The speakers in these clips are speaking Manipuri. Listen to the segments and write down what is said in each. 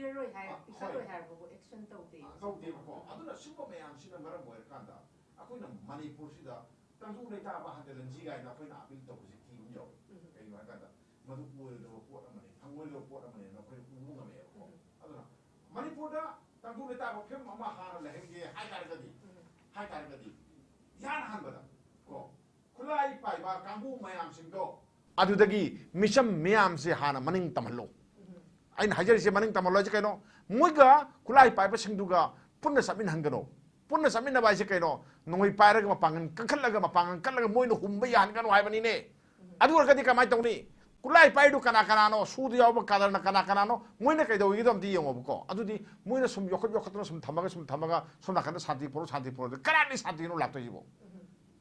Piraroi hire, Pisaroi hire, action tauti. Tauti ko. Aduna super mayam sila maram boy kanda. Ako na manipur sida. Tansu na ita ba handa lanji guy na ako na apil to kasi team yo. Kaya yung kanda. Madu boy do po amani. Hangwel do po amani na ako yung mga may ko. Aduna manipur da tansu na ita ba pem mama hana lahem ge hai tar gadi. Hai tar gadi. Yan han bada. Ko. Kulai pai ba kambu mayam singdo. Adudagi mission mayam si hana maning tamalo. Ain hajar si maning tamalo je kaino muiga kulai pai pa singduga punna samin hangano punna samin na bai je kaino nongoi pai raga mapangan kakhalaga mapangan kalaga moino humba yan kanu hai bani ne adu kadi kamai tongni kulai pai du kana kana no sudu yaw ba kadar na kana no moina kai do yidom di yong obko adu di moina sum yokot no sum thamaga sum nakana santi poro kana ni santi no lapto jibo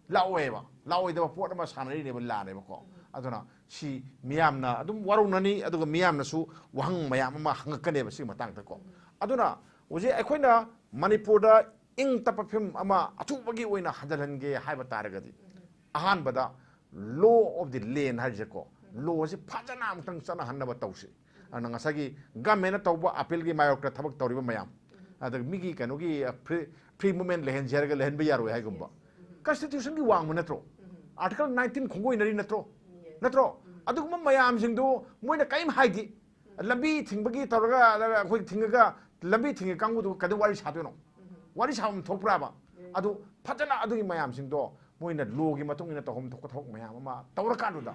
lawe da pot ma sanari ne bala ne bako aduna si miyamna adum warunani aduga miyamna su wahang mayam ma hangakane ba si matang ta ko aduna oje akoina manipurda ing tapafim ama atubagi oina hadalange haiba taragadi ahan bada law of the land haje ko law si phajana amtang sana hanaba tawsi ana ngasagi gamena tawba appeal gi mayok ta thabak tawriba mayam adag migi kanogi free movement lehen jerga lehen ba yaro hay gumba constitution gi wang manatro article 19 khongoi nari natro aduguma mayam singdu moina kaim haidi lambi thingbagi tawraga khoi thingaga lambi thinge kangudu kadu wari sadono wari sam thokpra ba adu phajana adugi mayam singdo moina logi matung ina tohom thok mayam ma tawra kanuda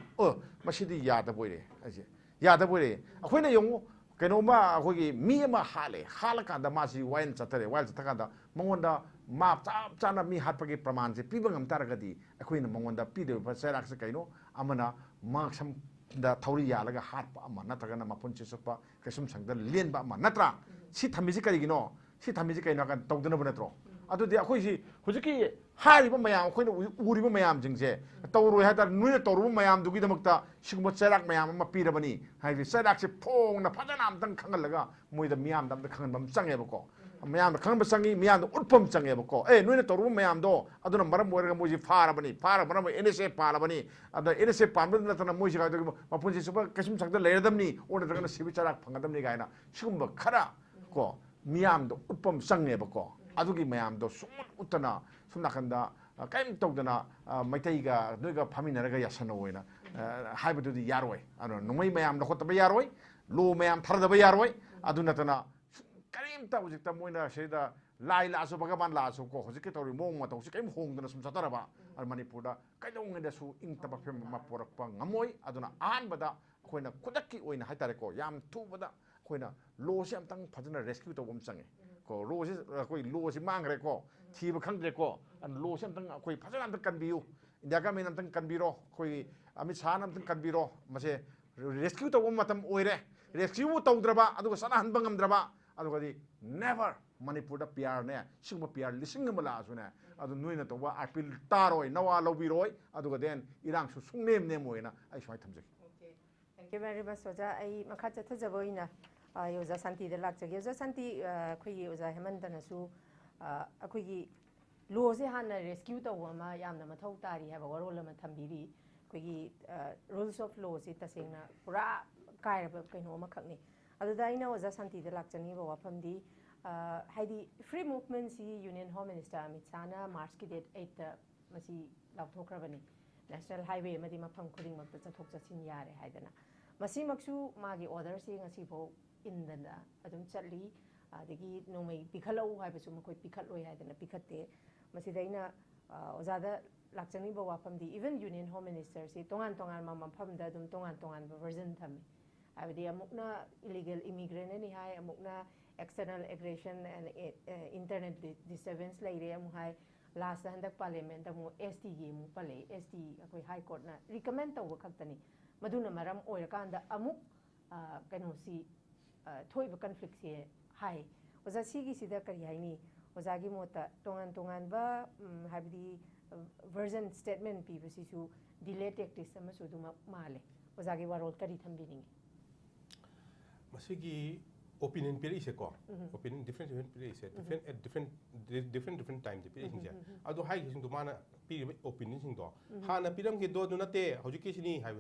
masidi yada boire aje yada boire akhoina yongu keno ma akhogi mi ma hala kanda masi wain chataka mongonda ma chana mi hatpagi praman se pibangam taragadi akhoina mongonda pide serak se kaino amana maksam da thauri yalaga hatpa ama natagana mapun chespa kasum sangda lenba ama natra si thamiji karigino si thamiji kaino kan tawdana banatro adudi akhoi si hujiki hariba mayam akhoina uriba mayam jingse tawroi hadar nuina tawruba mayam dugi damakta siguma serak mayam ama pirabani haibi serak se phongna phajana amtang khangalaga moida miyam damda khanganbam changebako mayam khangba changi miyam utpam changebako nuina tawruba mayam do aduna maram moiraga moji farabani maram NSA palabani ada NSA pamda natana moji ga mapunji suba kasim sangda leiradamni ona dagana sibi charak phangadamni gaina sigumba khara ko miyam do utpam changebako adugi mayam do sumut utana sumnakanda kaim tawdana Meitei ga noiga phaminaraga yasana oina haibadudi yaroi ano nomai mayam na khotaba yaroi lo mayam tharadaba yaroi aduna tana karim ta hujikta moina seda lai la so bagaban la so ko hujik tori mong ma to kaim hongdana sum sataraba manipurda kaidong da su ing taba phem ma porakpa ngamoi aduna an bada khoina kudakki oina haitare ko yam thu bada khoina lo se amtang phajana rescue tawum change ko lo si koi lo si mangre ko thiba khangre ko an lo si amtang koi phajana amtang kanbiu india ga men amtang kanbiro koi amit san amtang kanbiro mase rescue tawum matam oire rescue tawdraba aduga sana hanbang amdraba aduga di never manipur da PR ne singma PR lising mala asune adu nuina tawba appeal taroi nawa lobiroi aduga den irang su sungnem ne moina ai swai thamjek. Okay, thank you very much Oja. Ai makha chathajaboina Yoza Santi the Lak Yoza Santi Kui Yoza Hemanta Nasu Akui Law Hana rescue the Wama Yam Namato Tari have a Warola Matambiri Kui rules of laws it asina Pura Kaira Kanoma Kagni. Other than I was a Santi the Lak Janiva Wapamdi Heidi free movement see Union Home Minister Mitsana Marski date 8 Masi Lavtokrabani National Highway Madima Pankuring of the Toksa Sinyare Haidana Masi Maksu Magi order seeing a sipo indana adum chatli adagi nomai pikhalau haibasu makoi pikhatloi haidana pikhatte masidaina ozada lakchani ba wafamdi even Union Home Minister si tongan ma mafamda adum tongan version thami abdi amukna illegal immigrant ni hai amukna external aggression and internet disturbance laire amu hai last handak parliament amu ST gi mu pale ST akoi high court na recommend taw khaktani maduna maram oirakanda amuk kanu si thoiba conflict se hai oza sigi sida kari haini ozagi mota tongan ba habdi version statement people sisu delay tactics amasu duma male ozagi warol kari thambini masigi opinion peri se ko opinion different peri se different at different time de peri sinja ado hai sing do mana peri opinion sing do hana piram ke do na te hojiki sini hai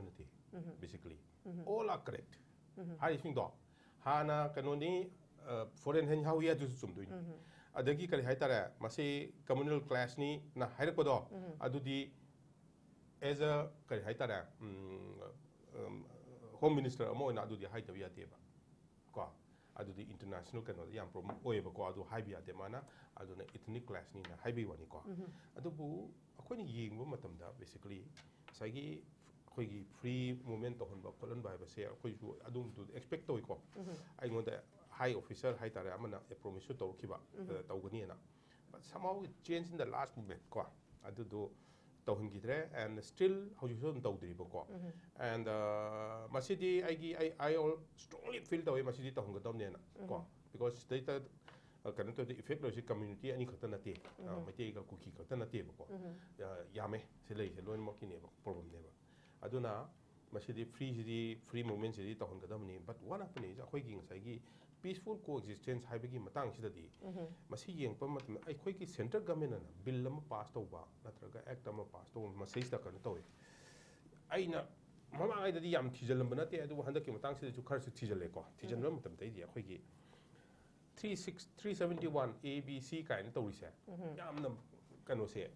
basically all are correct hai sing do hana kanoni foreign hen how ya du sum du ni adagi kari hai tare masi communal class ni na hai ko do adu di as a kari hai tare home minister amo na adu di hai tabi ate ba ko adu di international kan yam problem oi ba ko adu hai bi ate mana adu na ethnic class ni na hai bi wani ko adu bu akoi ni yeng ba matam da basically sagi akoi gi free movement to hon ba kolon ba ba se akoi su adum tu expect to ko ai ngon da high officer high tare amana a promise to ki ba to gani na but somehow it changed in the last moment ko adu do to hin gidre and still how you should to dri ko and masidi I all strongly feel the way masidi to hon ne na ko because they kan to the effect lo si community ani khata na te Meitei ga kuki khata na te ko yame se lei se loin mo ki ne problem ne ba aduna masidi free movement si to hon gadam ni but one happen is akhoi gi ngai gi peaceful coexistence haibagi matang sidadi masi yeng pa matam ai khoi ki center government na bill lama pass to ba natraga act ama pass to masi sta kan to aina mama ai dadi yam thijalam bana te adu handak ki matang sida chu khar su thijale ko thijan ram matam dai di khoi ki 371 abc kain to rise yamna kano se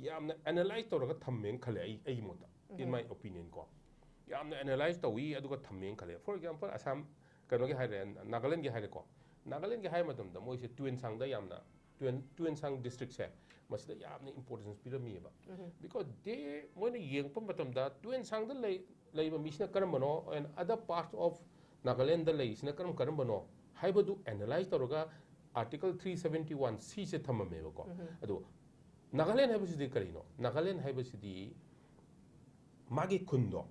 yamna analyze to raga thammeng khale ai mota in my opinion ko yamna analyze to wi adu ka thammeng khale for example Assam kano ge haire Nagaland ge haire ko Nagaland ge haire matam da moi se twin sang da yamna twin sang district se masida yamna importance pirami ba because they moi ne yeng pam matam da twin sang da lei ba misna karam bano and other parts of Nagaland da lei sina karam bano haiba du analyze toroga article 371 c se thamame ba ko adu Nagaland haiba sidi karino Nagaland haiba sidi magi kundo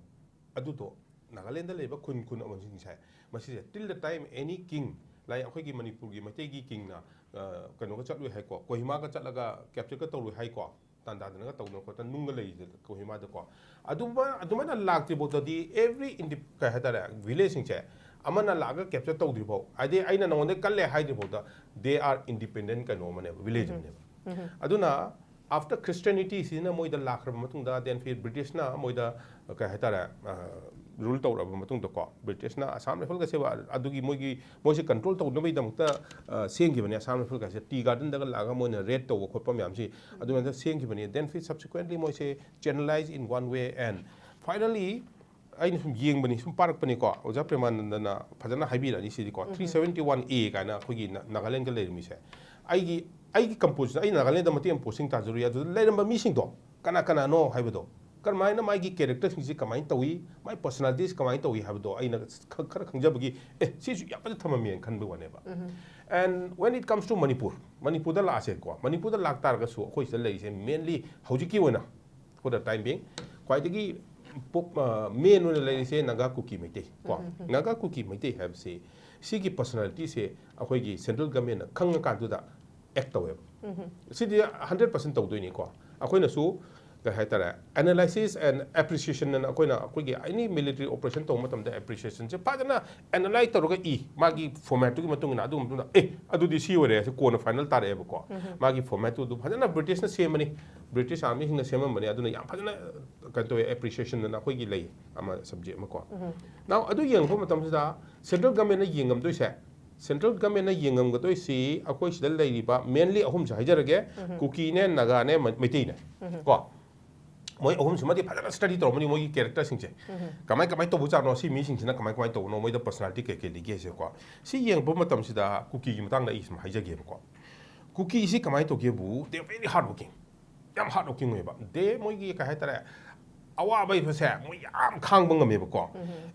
adu to Nagaland da leba kun amon sing sai masi till the time any king lai akhoi gi manipur gi Meitei gi king na kano ka chatlu hai ko Kohima ka chatlaga capture ka tawlu hai ko tanda dana ka tawno ko tan nunga lei Kohima da ko aduma na lagti bo di every ka hadara village sing che amana laga capture tawdri bo ade aina nonde kalle hai di bo da they are independent kano mane village ne aduna after Christianity sina moi da lakhra matung da then fir British na moi da ka hatara rule to raba matung da ko British na Assam rifle ka se adugi moi se control to no bai dam ta seng gi bani Assam rifle ka se tea garden da laga moi na red to ko pa myam si adu man seng gi bani then fir subsequently moi se generalize in one way and finally ai ni sum yeng bani sum parak pani ko oja Premananda na phajana haibi ra ni si ko 371A kana khogi Nagaland ka le mi se ai gi composition ai Nagaland da mati posting ta juri adu le namba missing do kana no haibo karmai na mai gi character sing si kamai tawi mai personalities kamai tawi haibo ai na khara khangjabagi si su ya pa thamami khan be wane ba and when it comes to Manipur da la ase ko Manipur da lak tar ga su khoi se lei se mainly hojiki wona for the time being kwai gi main one lei se naga kuki Meitei ko naga kuki Meitei have se si gi personality se akhoi gi central government khang ka du da act to si di 100% to do ni ko akhoi na su the hatara analysis and appreciation and akoina akogi any military operation to matam da appreciation je padana analyze to ga magi format to matung na adu adu di si ore se ko na final tare ba ko magi format to padana British na same ni British army hing na same mani adu na yam padana kan to appreciation na akogi lei ama subject ma ko now adu yeng pho matam da central government na yengam do se central government na yengam ga to si akoi sidal lei ri ba mainly ahum sa hajarage kuki ne naga ne Meitei ne ko moi ahum sumadi phajana study to mani moi character sing che kamai to bucha no si mi sing sina kamai to no moi da personality ke li ge se ko si yeng bo matam si da kuki gi matang na is ma haija ge ko kuki si kamai to ge bu they very hard working yam hard working we ba de moi gi ka ha tara awa bai fa se moi yam khang bang me ba ko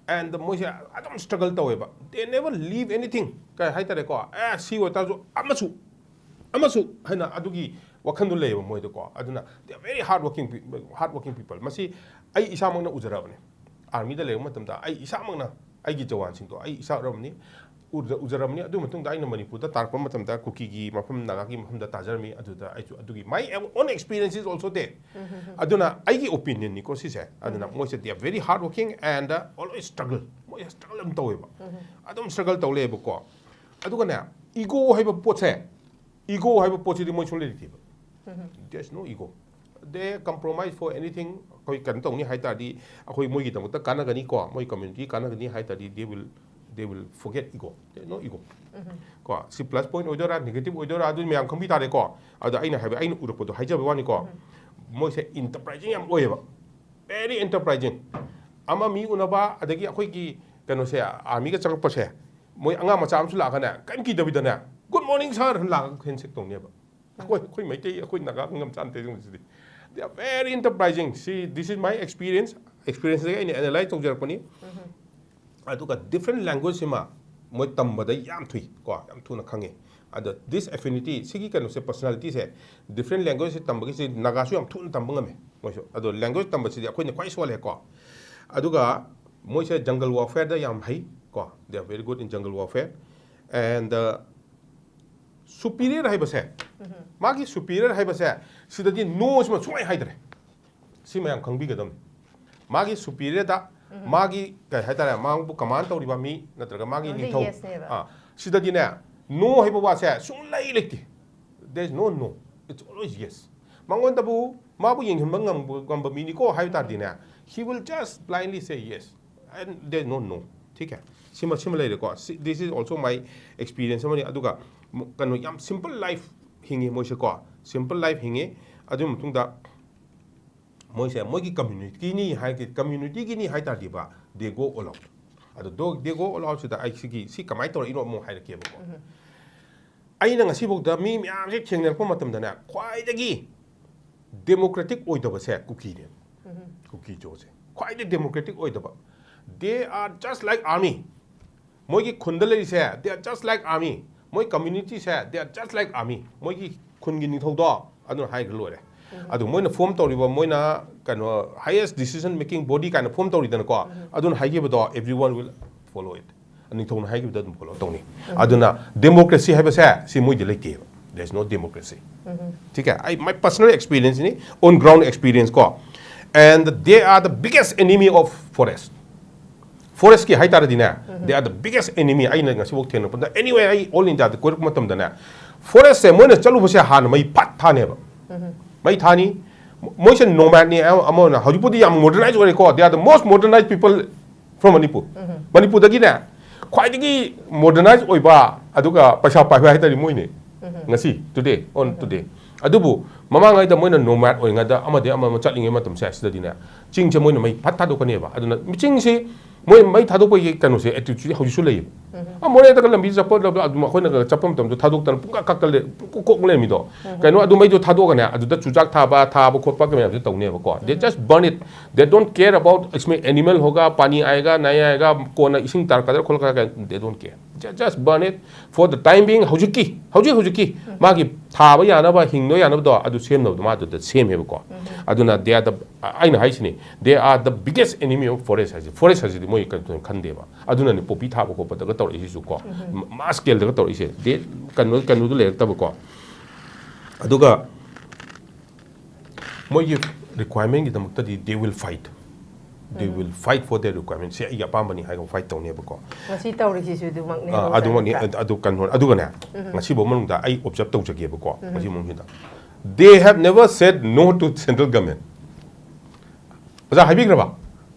and moi se adam struggle to we ba they never leave anything ka ha tara ko si wa ta zo amasu haina adugi wakhandu lei moi de ko aduna they are very hard working people masi ai isa mangna ujarabane army da lei matam da ai isa mangna ai gi jawan sing to ai isa ramni ujaramni adu matung da ai Manipur da tarpa matam da kuki gi mafam naga gi mafam da tajarmi adu da ai adugi my own experience is also there aduna ai gi opinion ni ko si se aduna moi se they are very hard working and always struggle moi struggle am to we ba adum struggle to le ba ko aduga na ego haiba potse ego haiba potse di moi chole di there's no ego they compromise for anything koi kan tong ni hai ta di akoi moi gi tam ta kana gani ko moi community kana gani hai ta di they will they will forget ego. There's no ego. Ko si plus point oidora negative oidora adu myam khambi tare ko adu aina haiba aina urapo do haija bawani ko moi se enterprising yam oiba very enterprising ama mi unaba adagi akhoi ki kano se army ka changpa se moi anga macha am su la kana kan ki dabi dana good morning sir han la khen sek tong ne ba akhoi Meitei akhoi naga ngam chan te jung si they are very enterprising. See, this is my experience again analyze to Japanese aduga different language sima moi tamba da yam thui ko yam thu na khange ada this affinity sigi kanu se personality se different language se tamba gi se naga su yam thu tamba ngame moi so ado language tamba se akhoi ne kwai so le ko aduga moi se jungle warfare da yam hai ko they are very good in jungle warfare and superior hai base magi superior hai base sidadi no sima suai hai dare sima yam khangbi gadam magi superior da magi kai hai tare mang bu command tori ba mi natraga magi ni thau sidadi ne no hai ba wa se sung lai lekti there is no it's always yes mangon tabu ma bu yeng him ngam ba mi ni ko hai tar di ne he will just blindly say yes and there is no ठीक है sima lai ko this is also my experience mani aduga kanu yam simple life hingi moi se ko simple life hingi adu mutung da moi se moi ki community ni hai ki community ki ni hai ta di ba they go all out adu they go all out so da ai si kamai tor ino mo hai ke ba ko ai na ngasi bok da mi myam se thengner ko matam da na khwai dagi democratic oi da ba se cookie ne cookie jo se khwai de democratic oi da ba they are just like army moi ki khundalai se they are just like army moi community se they are just like army moi ki khun gi ni thau do adu hai glo re adu moi na form tori ba moi na kano highest decision making body kind of form tori dan ko adu hai gi ba do everyone will follow it ani thau na hai gi ba do follow tong ni adu na democracy hai ba se si moi de like there is no democracy ठीक है my personal experience ni on ground experience ko and they are the biggest enemy of forest ki haitara dina they are the biggest enemy ai na ngasi wok thena panda anyway ai all in that ko matam dana forest se moina chalu base han mai phat thane ba mai thani moi se nomad ni amona hajupudi yam modernized ore ko they are the most modernized people from manipur dagi na khwai dagi modernized oi ba aduga paisa pai hai tari moi ne ngasi today adubu mamang ai da moina nomad oi nga da amade ama chatlinge matam sa sida dina ching che moina mai phat thadu kane ba aduna ching si moi mai thadu ko ye kanu se attitude hauji su lei amore da lambi japot da aduma khoi na chapam tam do thadu tan puka kakal ko le mi do kanu adu mai do thadu ka na adu da chujak tha ba khotpa ka me taune ba ko they just burn it they don't care about isme animal hoga pani aayega nahi aayega ko na ising tar kadar khol ka they don't care just burn it for the time being hauji magi tha ba yana ba hingno yana do adu sem no ma do sem he ba ko aduna they are the aina haisini they are the biggest enemy of forest has moi kan de ba aduna ni popi tha ba ko pa da tor isi su ko mass scale da tor isi de kanu du le ta ba ko aduga moi requirement gi da makta di they will fight for their requirements se ya pam bani hai ko fight tone ba ko ngasi tawri si su du mak ne adu kan aduga na ngasi bo manung da ai observe tau jage ba ko ngasi mong hin da they have never said no to central government aja habi graba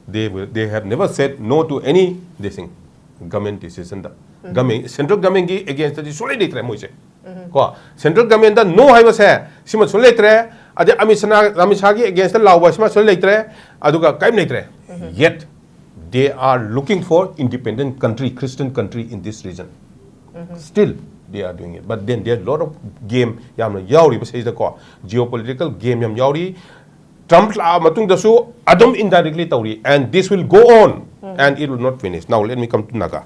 they have never said no to any this thing government decision da government central government gi against the solid tre moi se ko central government da no hai ba se sima solid tre ade amisha gi against the law ba sima solid tre aduga kaim nei tre yet they are looking for independent country Christian country in this region still they are doing it but then there are a lot of game yamna yauri ba da ko geopolitical game yam yauri Trump la matung da su adom indirectly tauri and this will go on and it will not finish now let me come to naga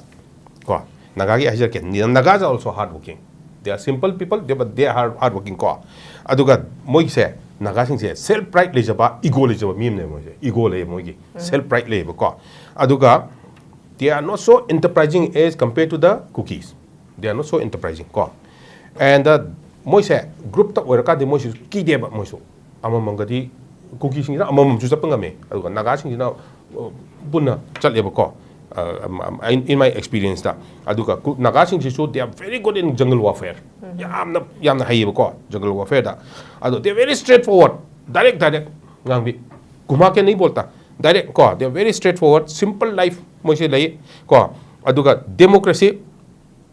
ko naga gi hajar ke naga are also hard working they are simple people but they are hard working ko aduga moi se naga sing se self pride le jaba ego le jaba mim ne moi se ego le moi gi self pride le ba ko aduga they are not so enterprising as compared to the cookies they are not so enterprising ko and moi se group ta ora ka de moi su ki de ba moi so amamang ga di cookies sing na amamam su sapanga me aduga naga sing na bunna chat le ba ko in my experience da aduga naga sing so they are very good in jungle warfare yamna hai ba ko jungle warfare da adu they are very straightforward direct ngang bi kuma ke nahi bolta direct ko they are very straightforward simple life moi se lai ko aduga democracy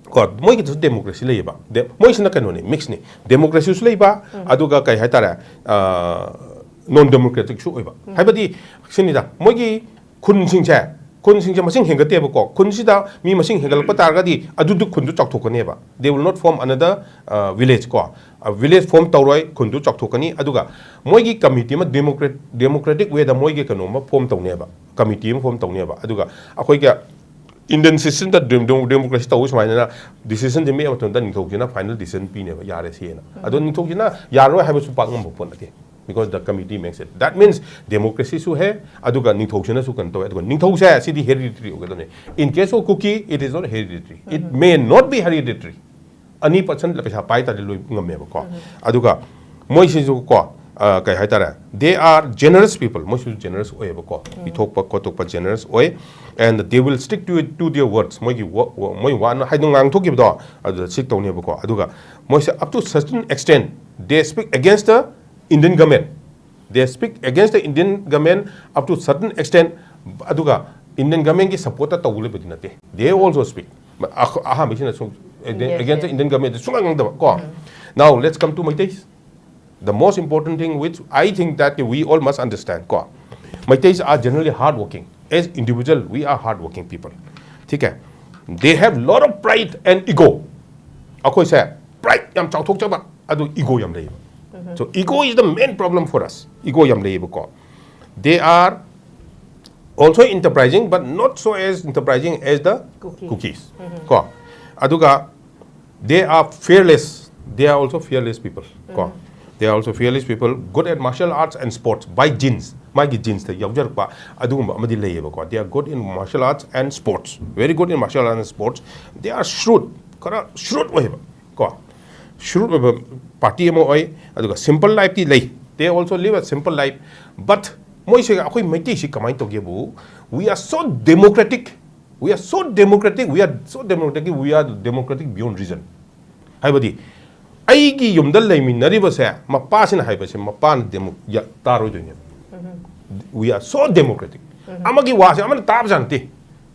ko moi ki democracy leiba moi sina kanoni mix ni democracy su leiba aduga kai haitara non democratic su oiba haibadi sinida moi ki kun singche masing hengate ba ko kun sida mi masing hengal patar ga di adudu kun du chak thokane ba they will not form another village ko a village form tawroi kun du chak thokani aduga moi ki committee ma democratic way da moi ki kanoma form tawne ba committee ma form tawne ba aduga akoi ga Indian system that democracy tawus maina decision de me aton da ningthokina final decision pi ne ba yare sena adon ningthokina yaro ha ba su pangam bo pon ate because the committee makes it that means democracy su hai aduga ningthokina su kan to aduga ningthok sa si di hereditary ogadone in case of cookie it is not hereditary it may not be hereditary ani person la pesa pai ta de loi ngame ba ko aduga moi si su ko kai haitara they are generous people moi su generous oi ba ko ithok pa ko tok pa generous oi and they will stick to their words moi wan hai ngang thok gi do adu stick to ne ba ko aduga moi se up to certain extent they speak against the Indian government they speak against the Indian government up to certain extent aduga Indian government ki support ta tawule ba dinate they also speak aha machine against the Indian government sungang da ko now let's come to Meitei. The most important thing which I think that we all must understand Meiteis are generally hardworking. As individual, we are hardworking people. Okay? They have lot of pride and ego. Ako say pride yam chao thok chaba adu ego yam lei. So ego is the main problem for us. Ego yam lei ko. They are also enterprising but not so as enterprising as the cookies. Ko. Aduga they are fearless. They are also fearless people. Ko. They are also fearless people, good at martial arts and sports by genes. Magi genes the yaujar pa adugum amadi leyeba ko. They are good in martial arts and sports. Very good in martial arts and sports. They are shrewd. Kara shrewd waheba ko. Shrewd party mo oi aduga simple life ti lay. They also live a simple life. But moi se akoi Meitei si kamai to gebu. We are so democratic. We are so democratic. We are so democratic. We are democratic beyond reason. Haibadi. Aigi yumdal laiminari ba se mappa sin haiba se mappa demo ya taro doine we are so democratic amagi wa se amana tab janti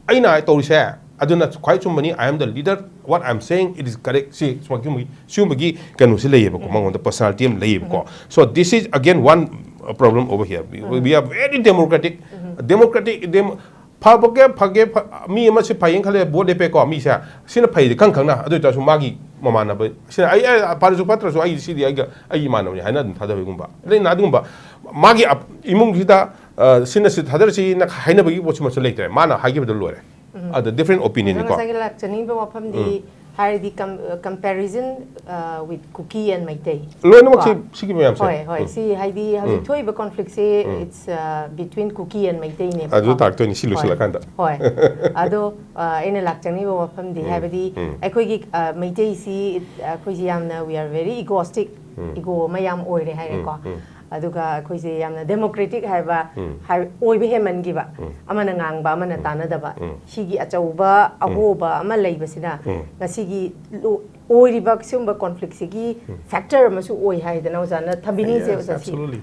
aina to se aduna khwai chumani I am the leader what I am saying it is correct see sumagi kanu se leyeba ko mangon the personality am leyeba ko so this is again one problem over here we are very democratic phage mi ma se phayeng khale bo de pe ko mi sa sina phai khang khang na adu ta su magi mamana ba sina ai parju patra su ai si di ai manam ni haina thada be gumba le na dum ba magi imung hida sina si thadar si na haina bagi bo chi ma se leitre mana hagi be lore the different opinion ko sa la chani be wapam di hari di comparison with cookie and Meitei lo no si ki me am se hoi si haidi habi thoi be conflict se it's between cookie and Meitei ne adu tak to ni silu sila kanda hoi ado ina lak chani be wapam di habadi akoi gi Meitei si akoi ji yamna we are very egoistic ego mayam oire hai ko aduga akoi se yamna democratic haiba hai oibe heman gi ba amana ngang ba amana tanadaba sigi achauba agoba ama leiba sina ngasigi oiriba sumba conflict sigi factor masu oi hai dana uzana thabini se usasi absolutely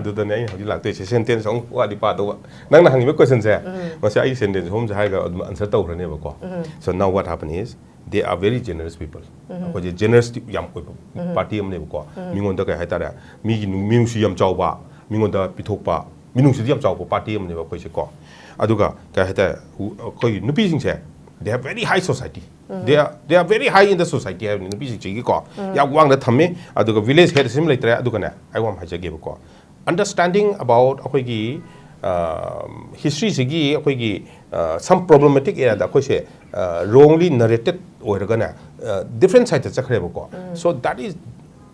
adu da nei hodi lakte se sentence ong wa di pa do nang na hangi me question se masa ai sentence hom se hai ga answer taw rane ba ko so now what happen is they are very generous people ko je generous yam ko party am ne ko mingon da kai hai tara mi gi ming su yam chaw ba mingon da pithok pa minung su yam chaw ko party am ne ba ko se ko aduga kai hai ta ko nupi sing se they have very high society they are very high in the society have nupi sing chi ko ya wang da thame aduga village head sim lai tra aduga na I wam ha ge ko understanding about akoi gi history sigi akoi gi some problematic area da ko se wrongly narrated oiragana different side chakhre ko so that is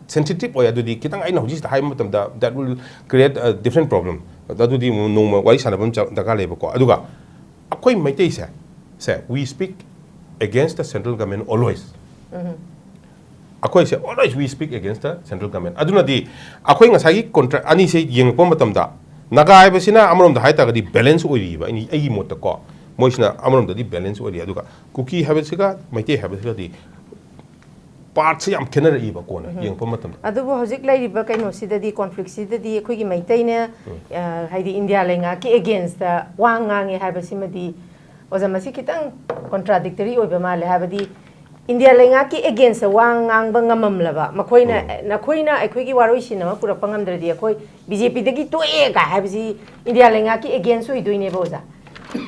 sensitive oya dudi kitang aina hoji hai matam da that will create a different problem dudi no wai sanabam daga leba ko aduga akoi Meitei say we speak against the central government always akoi say always we speak against the central government aduna di akoi ngasai contract ani se yengpo matam da nagai basina amrom da hai ta di balance oiri ba ini ai mot ko moisna amrom da di balance oiri aduga cookie habesiga Meitei habesiga di part se am kenar iba ko na yengpo matam adu bo hojik lai riba kaino sida di conflict sida di khoi gi Meitei ne haidi India lenga ki against the wangang e habesima di oza masi kitang contradictory oiba male habadi India lenga ki against wang ang bangamam laba makoina na koina ai khoi gi waroi sinama pura pangam dradi khoi BJP dagi to e ga habji India lenga ki against oi doine boza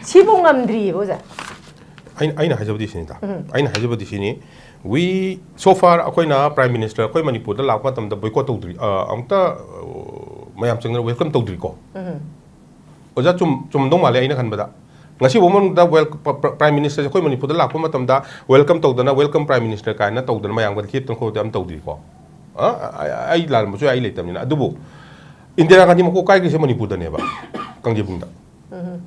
sibong amdri boza aina hajabdi sinita aina hajabdi sini we so far akoina prime minister koi manipur da lakwa tam da boycott tawdri amta mayam changna welcome tawdri ko oja chum dong male aina khan bada ngasi woman da prime minister koi manipur da lakwa matam da welcome tawdana welcome prime minister kaina tawdana mayam ga khip tang ko am tawdri ko ai lar mo so ai leitam ni adubu India ga ni mo ko kai gi se manipur da ne ba kangje bungda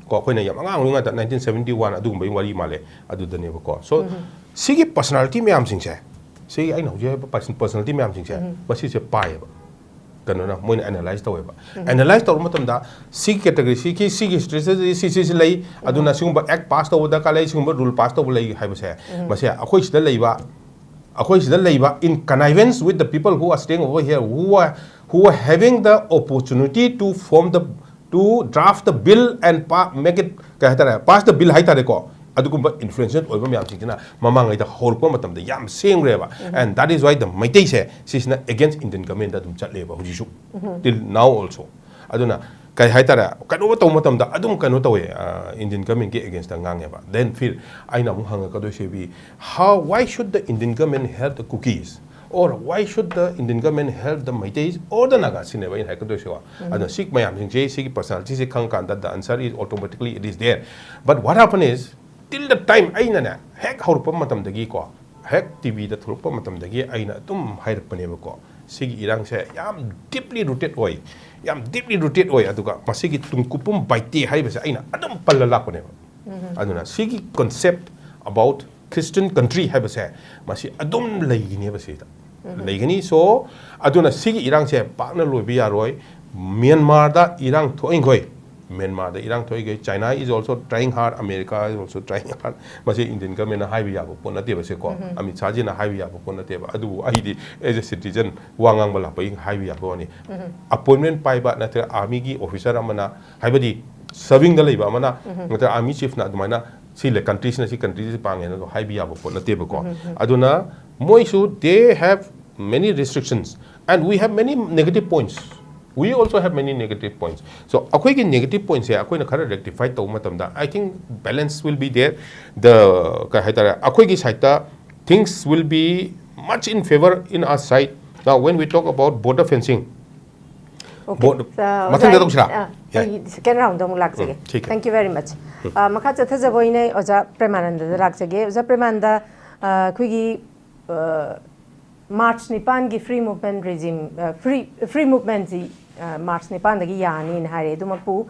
ko khoi na yam angang nga 1971 adu bai wari male adu da ne ba ko so sigi personality me am sing se sigi ai no je personality me am sing se ba si se pai ba kanu na mo analyze tawe ba analyze taw matam da sigi category sigi strategy si lei adu na sing ba act pass taw da ka lei sing ba rule pass taw lei hai ba se ma se akhoi sida lei ba in connivance with the people who are staying over here who are having the opportunity to draft the bill and make it pass the bill haitare ko adugumba influential oiba myam singina mamangai da holpo matam da yam seng reba and that is why the Meitei se sisna against Indian government da dum chatle ba hujisu till now also aduna kai haitara kanu to matam da adum kanu tawe Indian government ke against the ngang ba then feel aina mu hanga ka do se bi why should the Indian government help the cookies or why should the Indian government help the Meiteis or the Nagas in a way? And the Sikh Mayam Sikh personality that the answer is automatically it is there. But what happened is till the time Ainana heck Horpamatam the Giko heck TV the Turpamatam the Gi Aina Tum Hire Panevako Sig Irang say yam deeply rooted oi Aduga Masigi Tunkupum by tea Hibes Aina Adam Palalapaneva. Aduna Sigi concept about Christian country have say Masi Adum Laigini Basita. Laigini so Aduna Sigi Irang say partner Lubia Roy Myanmar da Irang Toingoi Myanmar the Irang Toigoi China is also trying hard America is also trying hard Masi Indian government a highway Ponateva Seco Ami Sajin a highway Ponateva Adu Aidi as a citizen Wangang Balapaing highway Aponi appointment by but Nata Army officer Amana Hibadi serving the labor Amana Nata Army chief Nadmana see the countries na si countries pang and high be abo na table ko aduna moisu they have many restrictions and we have many negative points we also have many negative points so akoi ki negative points ya akoi na khara rectify taw matam da I think balance will be there the ka haitara akoi ki side ta things will be much in favor in our side now when we talk about border fencing okay second round dong laksege thank you very much makha chatha jaboine oja premananda laksege oja premananda kuigi march nipan gi free movement regime free movement ji march nipan da gi yani in hare dumapu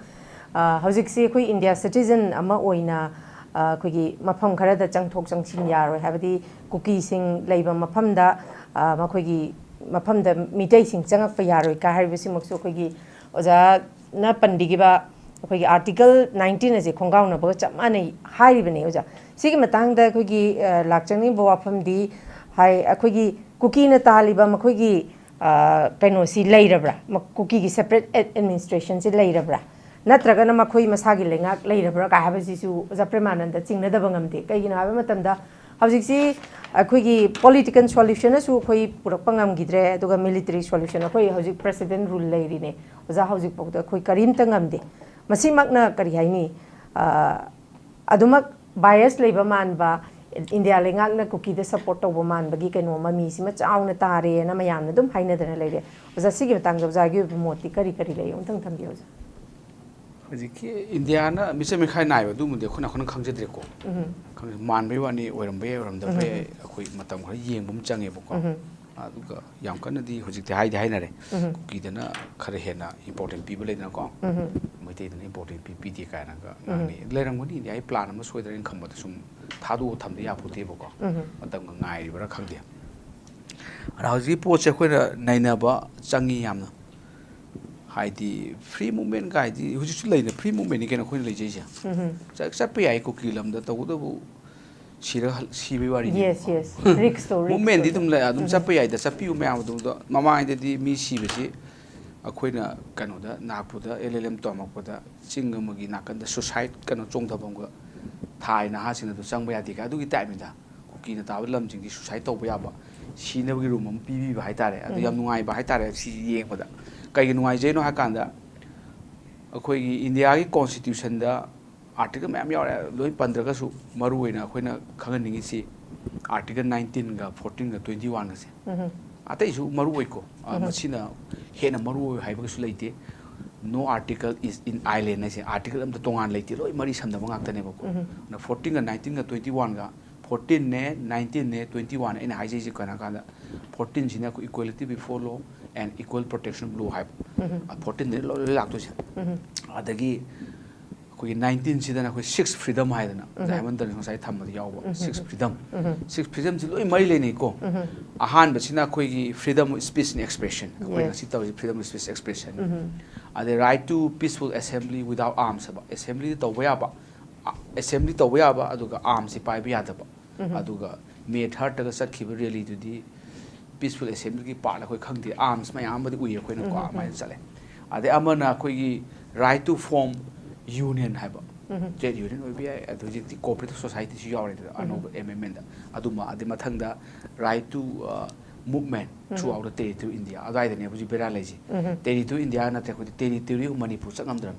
hojik se kui India citizen ama oina kuigi mafam khara da changthok changchin yaroi habadi cookie sing leiba mafam da makoigi mafam da Meitei sing changak pa yaroi ka haribisi maksu kuigi oja na pandigiba अखोगी आर्टिकल 19 अजे खोंगाव न बग चमाने हाइबने ओजा सिगी मतंग द अखोगी लाक्चंगनि बवाफम दि हाय अखोगी कुकी न तालिबा मखोगी कैनोसी लेरब्रा कुकी की सेपरेट एडमिनिस्ट्रेशन से लेरब्रा नत्रगन मखोई मसागी लेंगा लेरब्रा का हाबसिसु ओजा प्रेमानंद चिंगन दब ngamde कैगिना हाबे मतमदा हौजिकसी अखोगी पॉलिटिकल सॉल्यूशन सु खोई पुरक ngam gidre aduga military solution अखोई हौजिक प्रेसिडेंट रूल लेरिने ओजा हौजिक पौदा खोई करीम त ngamde मसीमकना करी हाइनी अदुमक बायस लेबा मानबा इंडिया लेंगाकना कुकी द सपोर्ट तौबा मानबगी कैनो ममी सिमा चाउना तारे ना मयामना दुम हाइनदना लेरे ओजा सिगी मतंग जबजागी मोती करी करी ले उंथंग थंबियो हजिकी इंडिया ना मिसे मिखाइ नाय दु मुदे खुना खुना खंगजेद्रे को खंग मानबे वानी ओरमबे ओरमदबे अखोई मतम खर येंबम चंगे बको aduga yam kanadi hojik te hai nare kuki dana khare hena important people le na ko Meitei dana important pp ti ka na ga ni lerang ni ai plan ma soi darin kham ba sum thadu tham de ya phu te bo ko matam ga ngai ri ba khang de ara hoji po che khoi nai na ba changi yam na hai di free movement ga di hoji chu le na free movement ni ke na khoi le je ja sa pe ai kuki lam da to do bu yes Rick story movement di tum la adum sa pai da sa piu me adum do mama ide di mi si be si akhoina kanu da napu da LLM to ma ko da chingam gi nakan da suicide kanu chong da bang ga thai na ha sing du chang ba ya di ka du gi type mi da ku ki na ta ba lam jing di suicide to ba ya ba si na gi room am pi bi ba hai ta re adu yam nungai ba hai ta re si yeng ba da kai gi nungai je no ha kan da akhoi gi India gi constitution da article ma'am yaw loi pandra ga su maru oina akhoi na khangan ningi si article 19 ga 14 ga 21 ga se atai su maru oi ko machina hena maru oi hai ba su leite no article is in island na se article am da tongan leite loi mari samda ma ngak ta ne ba ko na 14 ga 19 ga 21 ga 14 ne 19 ne 21 ina hai ji kana kana 14 jina ko equality before law and equal protection law hai 14 ne lo lak to se adagi ko 19 sidana ko 6 freedom hai dana diamond dan sai tham ma yaw 6 freedom ji loi mari le nei ko ahan ba sina ko gi freedom of speech and expression ko na si taw freedom of speech expression the right to peaceful assembly without arms ba assembly to ba ba assembly to ba ba aduga arms si pai ba da ba aduga me third ta sat khiba really to the peaceful assembly ki part la ko khang di arms ma yam ba di ui ko na ko ma chale ade amana ko gi right to form union hai ba trade union oi bi adu ji cooperative society si yaw re da anoba amendment aduma ade mathang da right to movement throughout the territory India adai da ne bu ji bera lai ji territory India na te ko territory manipur changam dram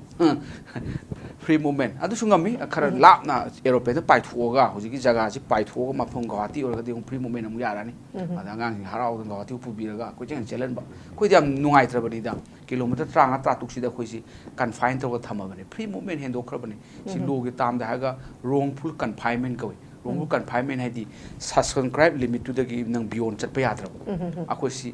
free movement adu sungami khara lap na aeroplane pai thuoga hoji ki jaga ji pai thuoga mafong gawati or ga de free movement amu yara ni ada ngang harau da gawati pu bi ga ko jeng chelen ba ko jam nungai tra bani da kilometer 30 30 si da khoi si confine to ga thama bani free movement hendo khra bani si lo gi tam da ga wrongful confinement ko wrongful confinement hai di subscribe limit to the nang beyond chat pa yadra akoi si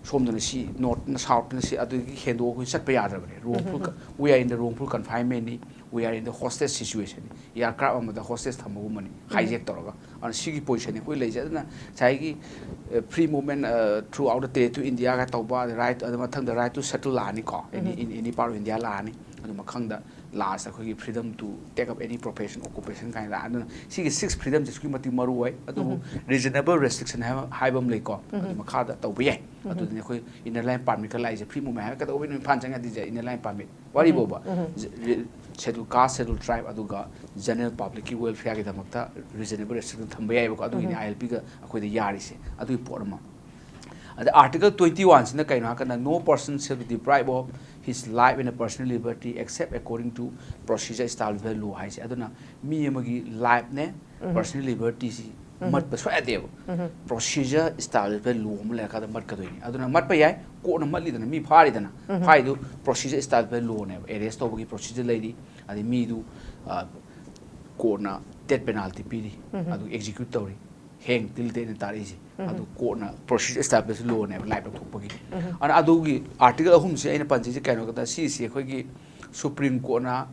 som na si north na south na si adu gi hendo ko chat pa yadra bani wrongful we are in the wrongful confinement ni we are in the hostage situation ya crap am the hostage thamagu mani hijack toroga an sigi position ko lei jadna chai gi free movement throughout the territory India ga tawba the right the mathang the right to settle la ni ko in any part of India la ni adu makhang da last ko gi freedom to take up any profession occupation kind la adu sigi 6 freedom just ki mati maru wai adu reasonable restriction haibam lei ko adu makha da tawba yai adu ne ko inner line permit ka lai je free movement ka tawba ni phan changa di je inner line permit wari boba scheduled caste, scheduled tribe, aduga general public welfare ki damakta reasonable restriction thamba yai ba adu ni ILP ga akoi de yari se adu porma the article 21 sina kaina kana no person shall be deprived of his life and a personal liberty except according to procedure established by law hai se aduna mi amagi life ne personal liberty si mat pa swa de procedure established by law mu la ka da mat ka doi aduna mat pa yai ko na mat li dana mi phari dana phai du procedure established by law ne arrest to gi procedure lady adi mi du ko na death penalty piri adu execute tori hang till de tari si adu ko na procedure established law ne life thok pagi an adu gi article ahum se aina panji se kaino ka si si khoi gi supreme court na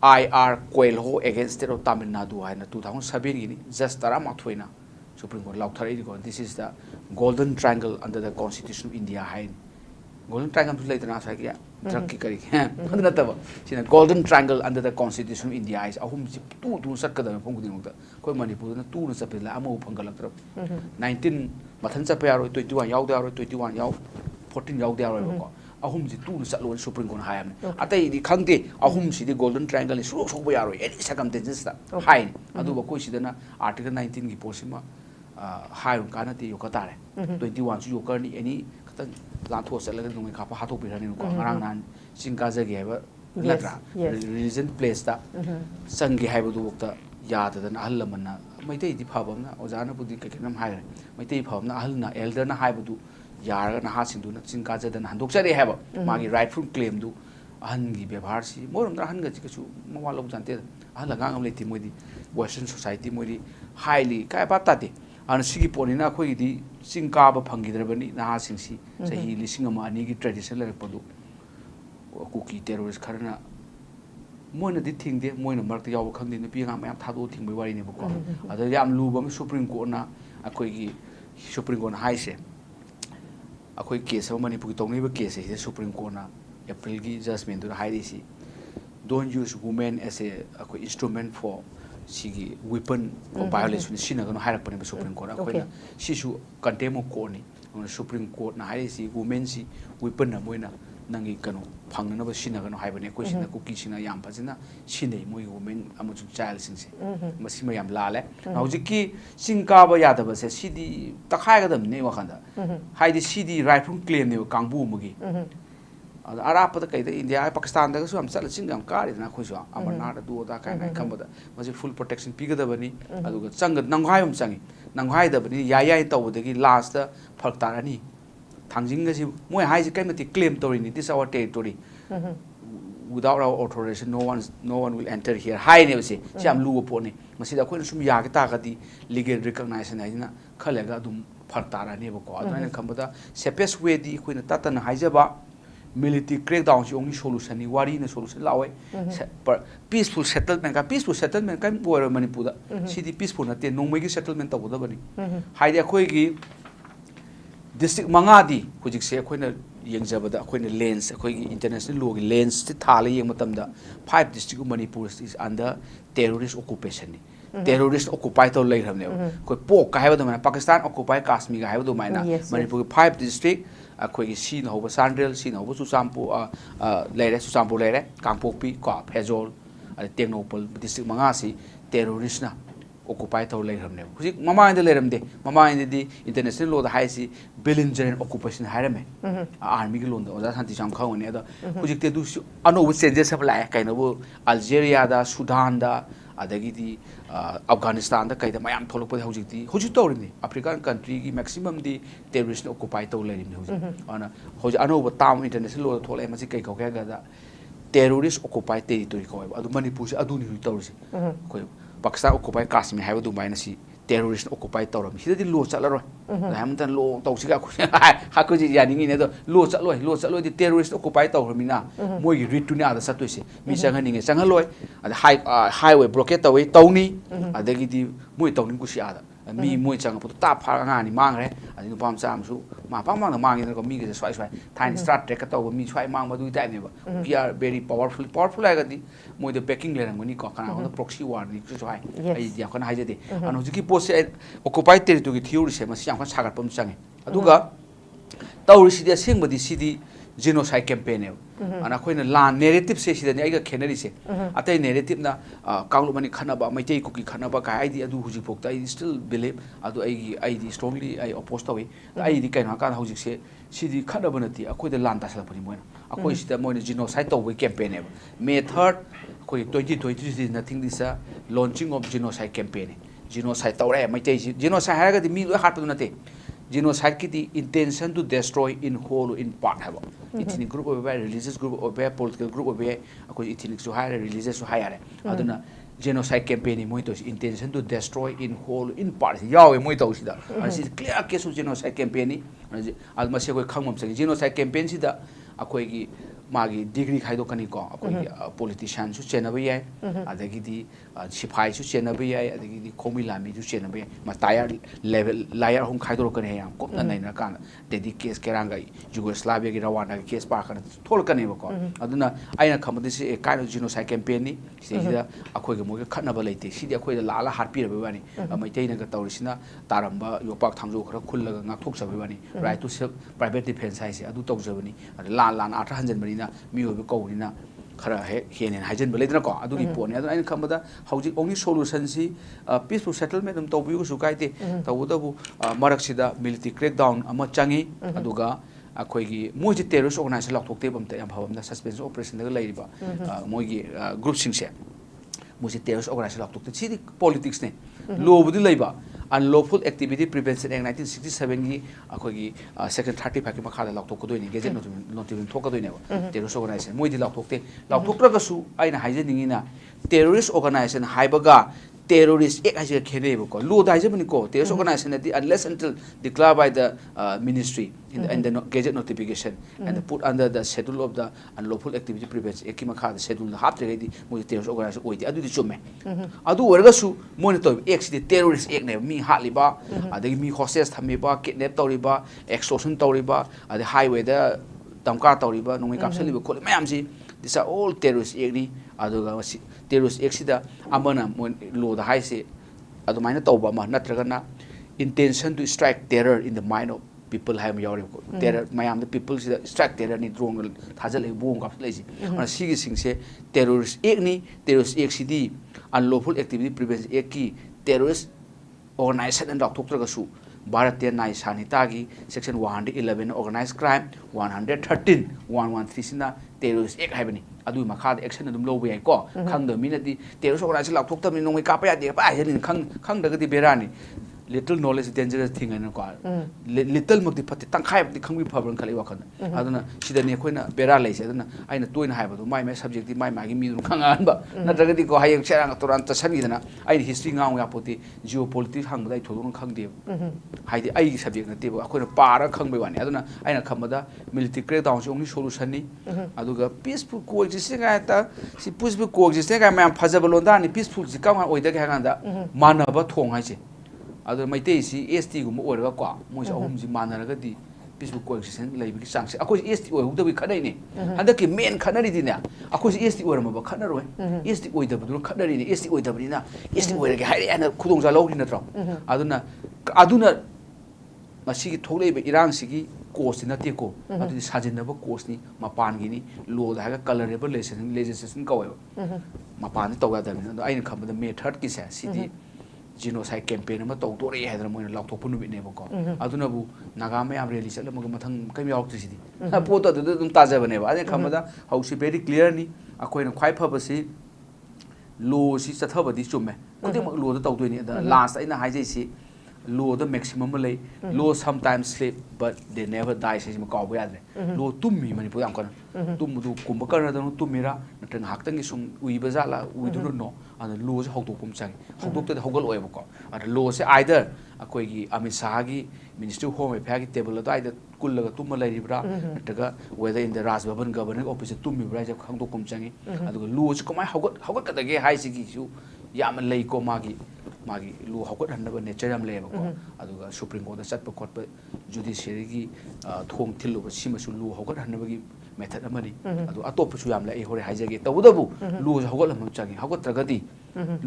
IR Coelho against state of Tamil Nadu haina 2007 gi ni just tarama thoina supreme court lauk thari ko this is the golden triangle under the constitution of India hain golden triangle to later na sa ki drug ki kari adna taba sina golden triangle under the constitution of India is ahum tu sat ka da phong kuding da koi manipur na tu na sapil la amu phangal tra 19 mathan cha pa yaro 21 yaw da yaro 21 yaw 14 yaw da yaro ko ahum ji tu na sat lo supreme court hayam atai di khangte ahum si di golden triangle ni su ba yaro any circumstances da hai adu ba koi si da na article 19 gi posima hai kana ti yokatare 21 su yokarni any kata lanthos sala ngai khapa hathok birani ko ngarang nan singka jagi haba latra religion place da sangi haibu du ta yada da ahal manna Meitei di phabam na ojana budi ke nam hai Meitei phabam na ahal na elder na haibu du yar na ha sindu na singka jada na handok chare haba magi rightful claim du ahan gi bevhar si moram da han ga chi chu mawal lok jante ahal ga ngam leti moidi western society moidi highly kai pa ta de an sigi poni na khoi di singka ba phangi drabani na ha singsi sahi lising ama ani gi tradition la padu kuki terrorist kharna moina di thingde moina mark yaw khangde ni pi nga ma thado thingbai wari ne bako ada yam lu bam supreme court na akhoi gi supreme court hai se akhoi case ma mani pu tong ni ba case se supreme court na april gi judgment du hai ri si don't use women as a instrument for sigi weapon for violation sina gano hairak pane supreme court akoina sisu contempt of court ni supreme court na hai si women si weapon na moina nangi kano phangna ba sina kano haibane ko sina cookie sina yam phajina sine moi women amuchu child singse masi ma yam lale hojiki singka ba yada ba se sidi takhai ga dam ne wa khanda haidi sidi right from claim ne kangbu mugi Arab da kai da India Pakistan da su am sal sing am kar na khu su amarna da du da kai na khamba da masi full protection pi ga da bani adu ga chang nanghai um changi nanghai da bani yai taw da gi last da phak tarani thangjing ga si moi hai ji kai mati claim tori ni this our territory without our authorization no one will enter here hai ne se cham lu po ne masi da khoi sum ya ga ta ga di legal recognition ai na khale ga dum phak tarani ba ko adu na khamba da safest way di khoi na ta na hai ja ba military crackdown is only solution ni wari na solution lawe peaceful settlement ka boy manipur da city peaceful na te nongmai gi settlement ta boda bani haide khoi gi district manga di hujik se khoi na yengjaba da khoi na lands khoi gi international law gi lands ti thala yeng matam da 5 district of manipur is under terrorist occupation ni terrorist occupy to lai ramne khoi pok ka haiba da Pakistan occupy Kashmir ga haiba do mai na manipur 5 district akhoi si na hoba sandrel si na hoba susampu leire susampu leire kangpokpi ko phejol tengnopal district manga si terrorist na occupy to lai ramne hujik mama inde leiram de mama inde di international law da hai si belligerent occupation hairame army gi lon da oja santi sam khang ne da hujik te du ano changes sab lai kaino bu Algeria da Sudan da adagi di Afghanistan da kaida mayam tholok pa hojik di hojik to ri African country gi maximum di terrorist occupy to lai ri hojik ana hojik ano ba tam international law tholai ma si kai ko ga da terrorist occupy territory ko adu manipur se adu ni to ri ko Pakistan occupy Kashmir hai du mai na si terrorist occupy to ram hida di law chala ro hamtan law to si ga ko ha ko ji yani ngi ne do law chaloi di terrorist occupy to ram na moi gi rit tu na da satoi se mi sang ni nge sang haloi ada highway blockade to we to ni adagi di moi to ni ku si ada mi moi chang pu ta pha nga ni mang re adi nu pam sam su ma pang mang na mang ni ko mi ge swai thain start trek to mi swai mang ma du tai ne ba we are very powerful ai ga di moi the backing le rang ni ko kana on proxy war ni su swai ai ya kana hai je de an hoji ki post occupy territory ki theory se ma siang kan sagat pam change aduga tawri si de sing badi si di genocide campaign ana khoina lan narrative se sidani aiga khenari se atai narrative na kaulu mani khanaba Meitei kuki khanaba ka ai di adu huji pokta I still believe adu ai di strongly I oppose tawi ai di kaina ka hujik se sidi khanaba nati akoi da lan ta sala pani moina akoi sida moina genocide tawi campaign May 3rd koi 2023 nothing this launching of genocide campaign genocide tawre Meitei genocide haraga di mi lo hat padu nate genocide ki the intention to destroy in whole or in part have ethnic group of religious group of political group of akoi ethnic so higher religious so higher aduna genocide campaign moi to intention to destroy in whole in part yawe moi to sida asi clear case of genocide campaign ni alma se koi khangmam se genocide campaign sida akoi gi magi degree khaido kani ko akoi politician su chenaba yai adagi di sipai su chenaba yai adagi di komilami su chenaba yai ma tire level layer hom khaido kani yam ko na na kan dedi case keranga Yugoslavia gi Rwanda gi case pa kan thol kani ba ko aduna aina khamadi se a kind of genocide campaign ni se da akoi gi mo ga khatnaba leite si di akoi da la hat pi ba bani Meitei na ga tawrisina taramba yopak thangjo khara khullaga ngak thok sabi bani right to self private defense hai se adu tawjabani lan atra hanjan bani mi obi ko ni na khara he hen hajen bele dina ko adu gi poni adu ain khamba da hauji only solution si peaceful settlement dum tobi ku su kai te tawu da bu marak sida military crackdown ama changi aduga akoi gi moi ji terrorist organization lok thokte bam te am bhawam da suspension operation da lai ba moi gi group sing se moi ji terrorist organization lok thokte si politics ne law budi lai ba Unlawful Activity Prevention Act 1967 gi akoi gi section 35 ki makha da lok thok ko doi ni gazette notification thok ko doi ne terrorist organization moi di lok thokte lok thok ra su aina haije ningi na terrorist organization haibaga terrorist ek haije khene ba ko law da haije bani ko terrorist organization unless until declared by the ministry in the gazette notification and put under the schedule of the Unlawful Activity Prevention Act ki makha da schedule da hap tre di moi terrorist organization oi di adu di chumme adu warga su moi to ek si terrorist ek ne mi haliba adagi mi hostage thamiba kidnap tawriba extortion tawriba adi highway da tamka tawriba nongi kapsaliba khol mayam si these are all terrorist act ni aduga terrorist act sida amana law da haise adumaina tawba ma natraga na intention to strike terror in the mind of people hai mayawri ko terror mayam the people si strike terror ni drone thajal e bom ka lesi ana sigi sing se terrorist ek ni terrorist ek cd unlawful activity prevention ek ki terrorist organization and doctor ka su Bharatiya Nyaya Sanhita gi section 111 organized crime 113 113 sina terrorist ek haibani adu makha action adum lo bai ko khang da minati terrorist organization lak thok tam ni nongoi ka pa ya de pa ya ni khang da ga di berani little knowledge is dangerous thing and ko little mukti phati tangkhai di khangbi phabran khali wa khana aduna sida ne khoina bera lai se aduna aina toina haiba du mai subject di mai gi mi du khangan ba natraga di ko hayang cherang toran ta sani dana ai history ngaung ya poti geopolitics hang dai thodon khang de haidi ai subject na te ba khoina para khangbai wani aduna aina khamada military crackdown se only solution ni aduga peaceful coexisting ga ta si peaceful coexisting ga ma phajabalo da ni peaceful ji kam oida ga hanga da manaba thong hai se adu Meitei si ST gum orga kwa moi sa hum ji manaraga di peaceful coexistence leibi sang se akoi ST oi hugda bi khanai ni handa ki main khanari di na akoi ST orama ba khanaroi ST oi da budur khanari ni ST oi da bri na ST oi ga hairi ana khudong ja logri na tro aduna masi ki tholei be irang si ki course na te ko adu sajin na ba course ni mapan gi ni law da ga colorable legislation ka oi mapan ni to ga da ni ai ni kham da method ki sa si di genocide campaign ama tau to re hadra moina lak thok punu ne bako aduna bu naga me am release la mag mathang kai yaw ti sidi po to dum ta ja bane ba ane khamada hausi very clear ni akoi na khwai pha ba si law si chathaba di chumme kodi mak law da tau to ni da last aina hai jai si law the maximum lay law sometimes sleep but they never die sai ma kaw ba yadre law tum mi mani pu am kana tum du kum ba kana da tum mira natang hak tang sum ui ba za la ui du no ana law se hok to kum chang hok to hogal oi ba ko ana law se either akoi gi Amit Shah gi Ministry of Home Affairs gi table da either kul la tum la ribra nataga whether in the Raj Bhavan governing office tum mi bra ja khang to kum changi adu law se komai hogat ka da ge hai si gi su yam lei ko magi lu hogot hanaba nature am leba ko aduga Supreme Court da chat pa court pa judiciary gi thong thilu ba sima su lu hogot hanaba gi method amani adu atop su yam la e hore haijage tabudabu lu hogot lam changi hogot tragati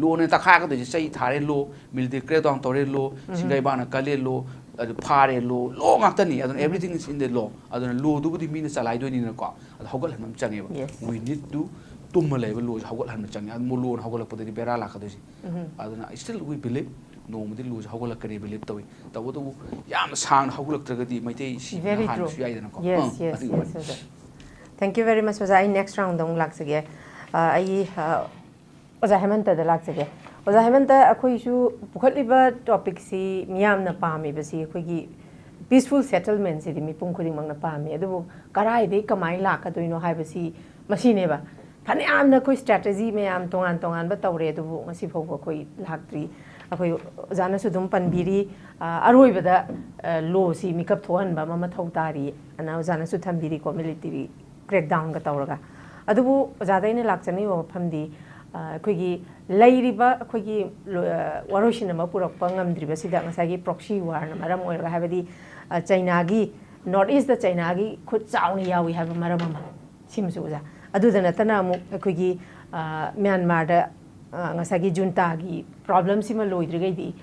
lu ne ta kha ka de sai thare lu military crackdown tore lu singai bana kale lu adu phare lu lo ngakta ni adu everything is in the law adu lu du budi min salai do ni na ko adu hogot lam changi ba we need to tum leba lu hogot han changi adu lu hogot la podi bera la ka do si adu still we believe no mudi lu hogot la kare believe tawi tabudu yam sang hogot tragati Meitei si han su ai na ko yes thank you very much Oza next round dong lak sage ai Oza Hemanta da lak sage Oza Hemanta akoi su pukhatliba topic si miyam na pami ba si akoi gi peaceful settlement si mi pung khuding mang na pami adu karai de kamai lak ka doino hai ba si machine ba phane am na koi strategy me am tongan ba tawre adu ngasi phau ba koi laktri akoi Oza na su dum panbiri aroi ba da law si mikap thohan ba ma thau tari ana Oza na su thambiri ko military crackdown ka tawraga adubu Oza ina lakchani wa phamdi akhoi leiriba akhoi warosin ma purak pangam driba sida ngasagi proxy war na maram oira habadi China gi north east da China gi khut chauni yawi haba maram ma simsu Oza adu da natana mu akhoi Myanmar da ngasagi junta gi problem sima loidri gai di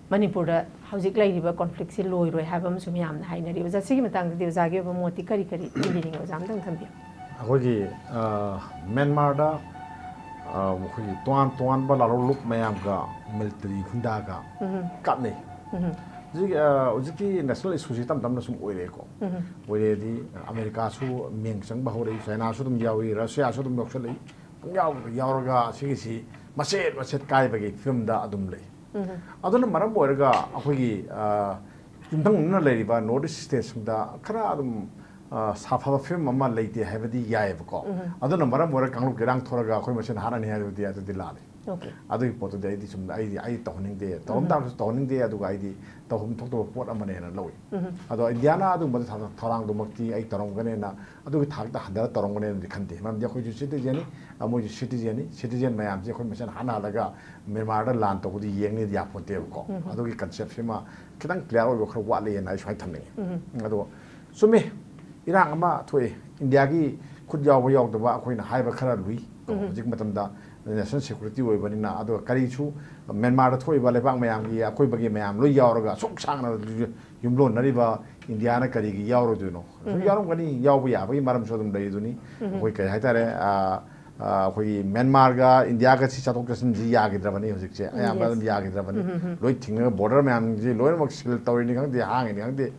manipur da hojik leiriba conflict si loiroi haba ma sum yam na hainari Oza sigi matang di Oza gi ba moti kari indining Oza am tang thambi akhoi Myanmar da akhoi tuan ba la lup mayam ga military khunda ga kap nei ujiki national issue si tam na sum oire ko oire di America su meng sang ba hore China su dum yawi Russia su dum yoksal lei yaw ga si maset kai ba gi film da adum lei aduna maram oirga akhoi jumdang na leiriba north state da khara adum safa film amma leite habadi yae ba ko aduna maram oira kanglu gerang thoraga akhoi masen harani habadi adu dilale okay adu poto de di sum ai tohning de tom dam tohning de adu ai di tohum thok to pot amane na loi adu indiana adu ma thorang du makti ai torong gane na adu thak da hadara torong gane di khante mam de khoi citizen ni amo citizen mayam je khoi masen hana laga Myanmar da lan to di yeng ni ya ponte ko adu ki concept sima kitang clear oi khro wa le na swai thamne adu sumi irang ama thoi india gi khud yaw ba yaw da ba khoi na haiba khara lui jik matam da national security oibanina ado karichu Myanmar da thoi ba lebak mayam gi akoi bagi mayam lo yauraga sok sangna yumlo nariba India na kari gi yauro duno so yarum gani yaubu ya bagi maram sodum dai duni koi kai haitare khoi Myanmar ga India ga si chatok kasin ji ya gi drabani hojik che ayam ba ya gi drabani loi thing border mayam ji loi mak sil tawri ni khang de hang ni khang de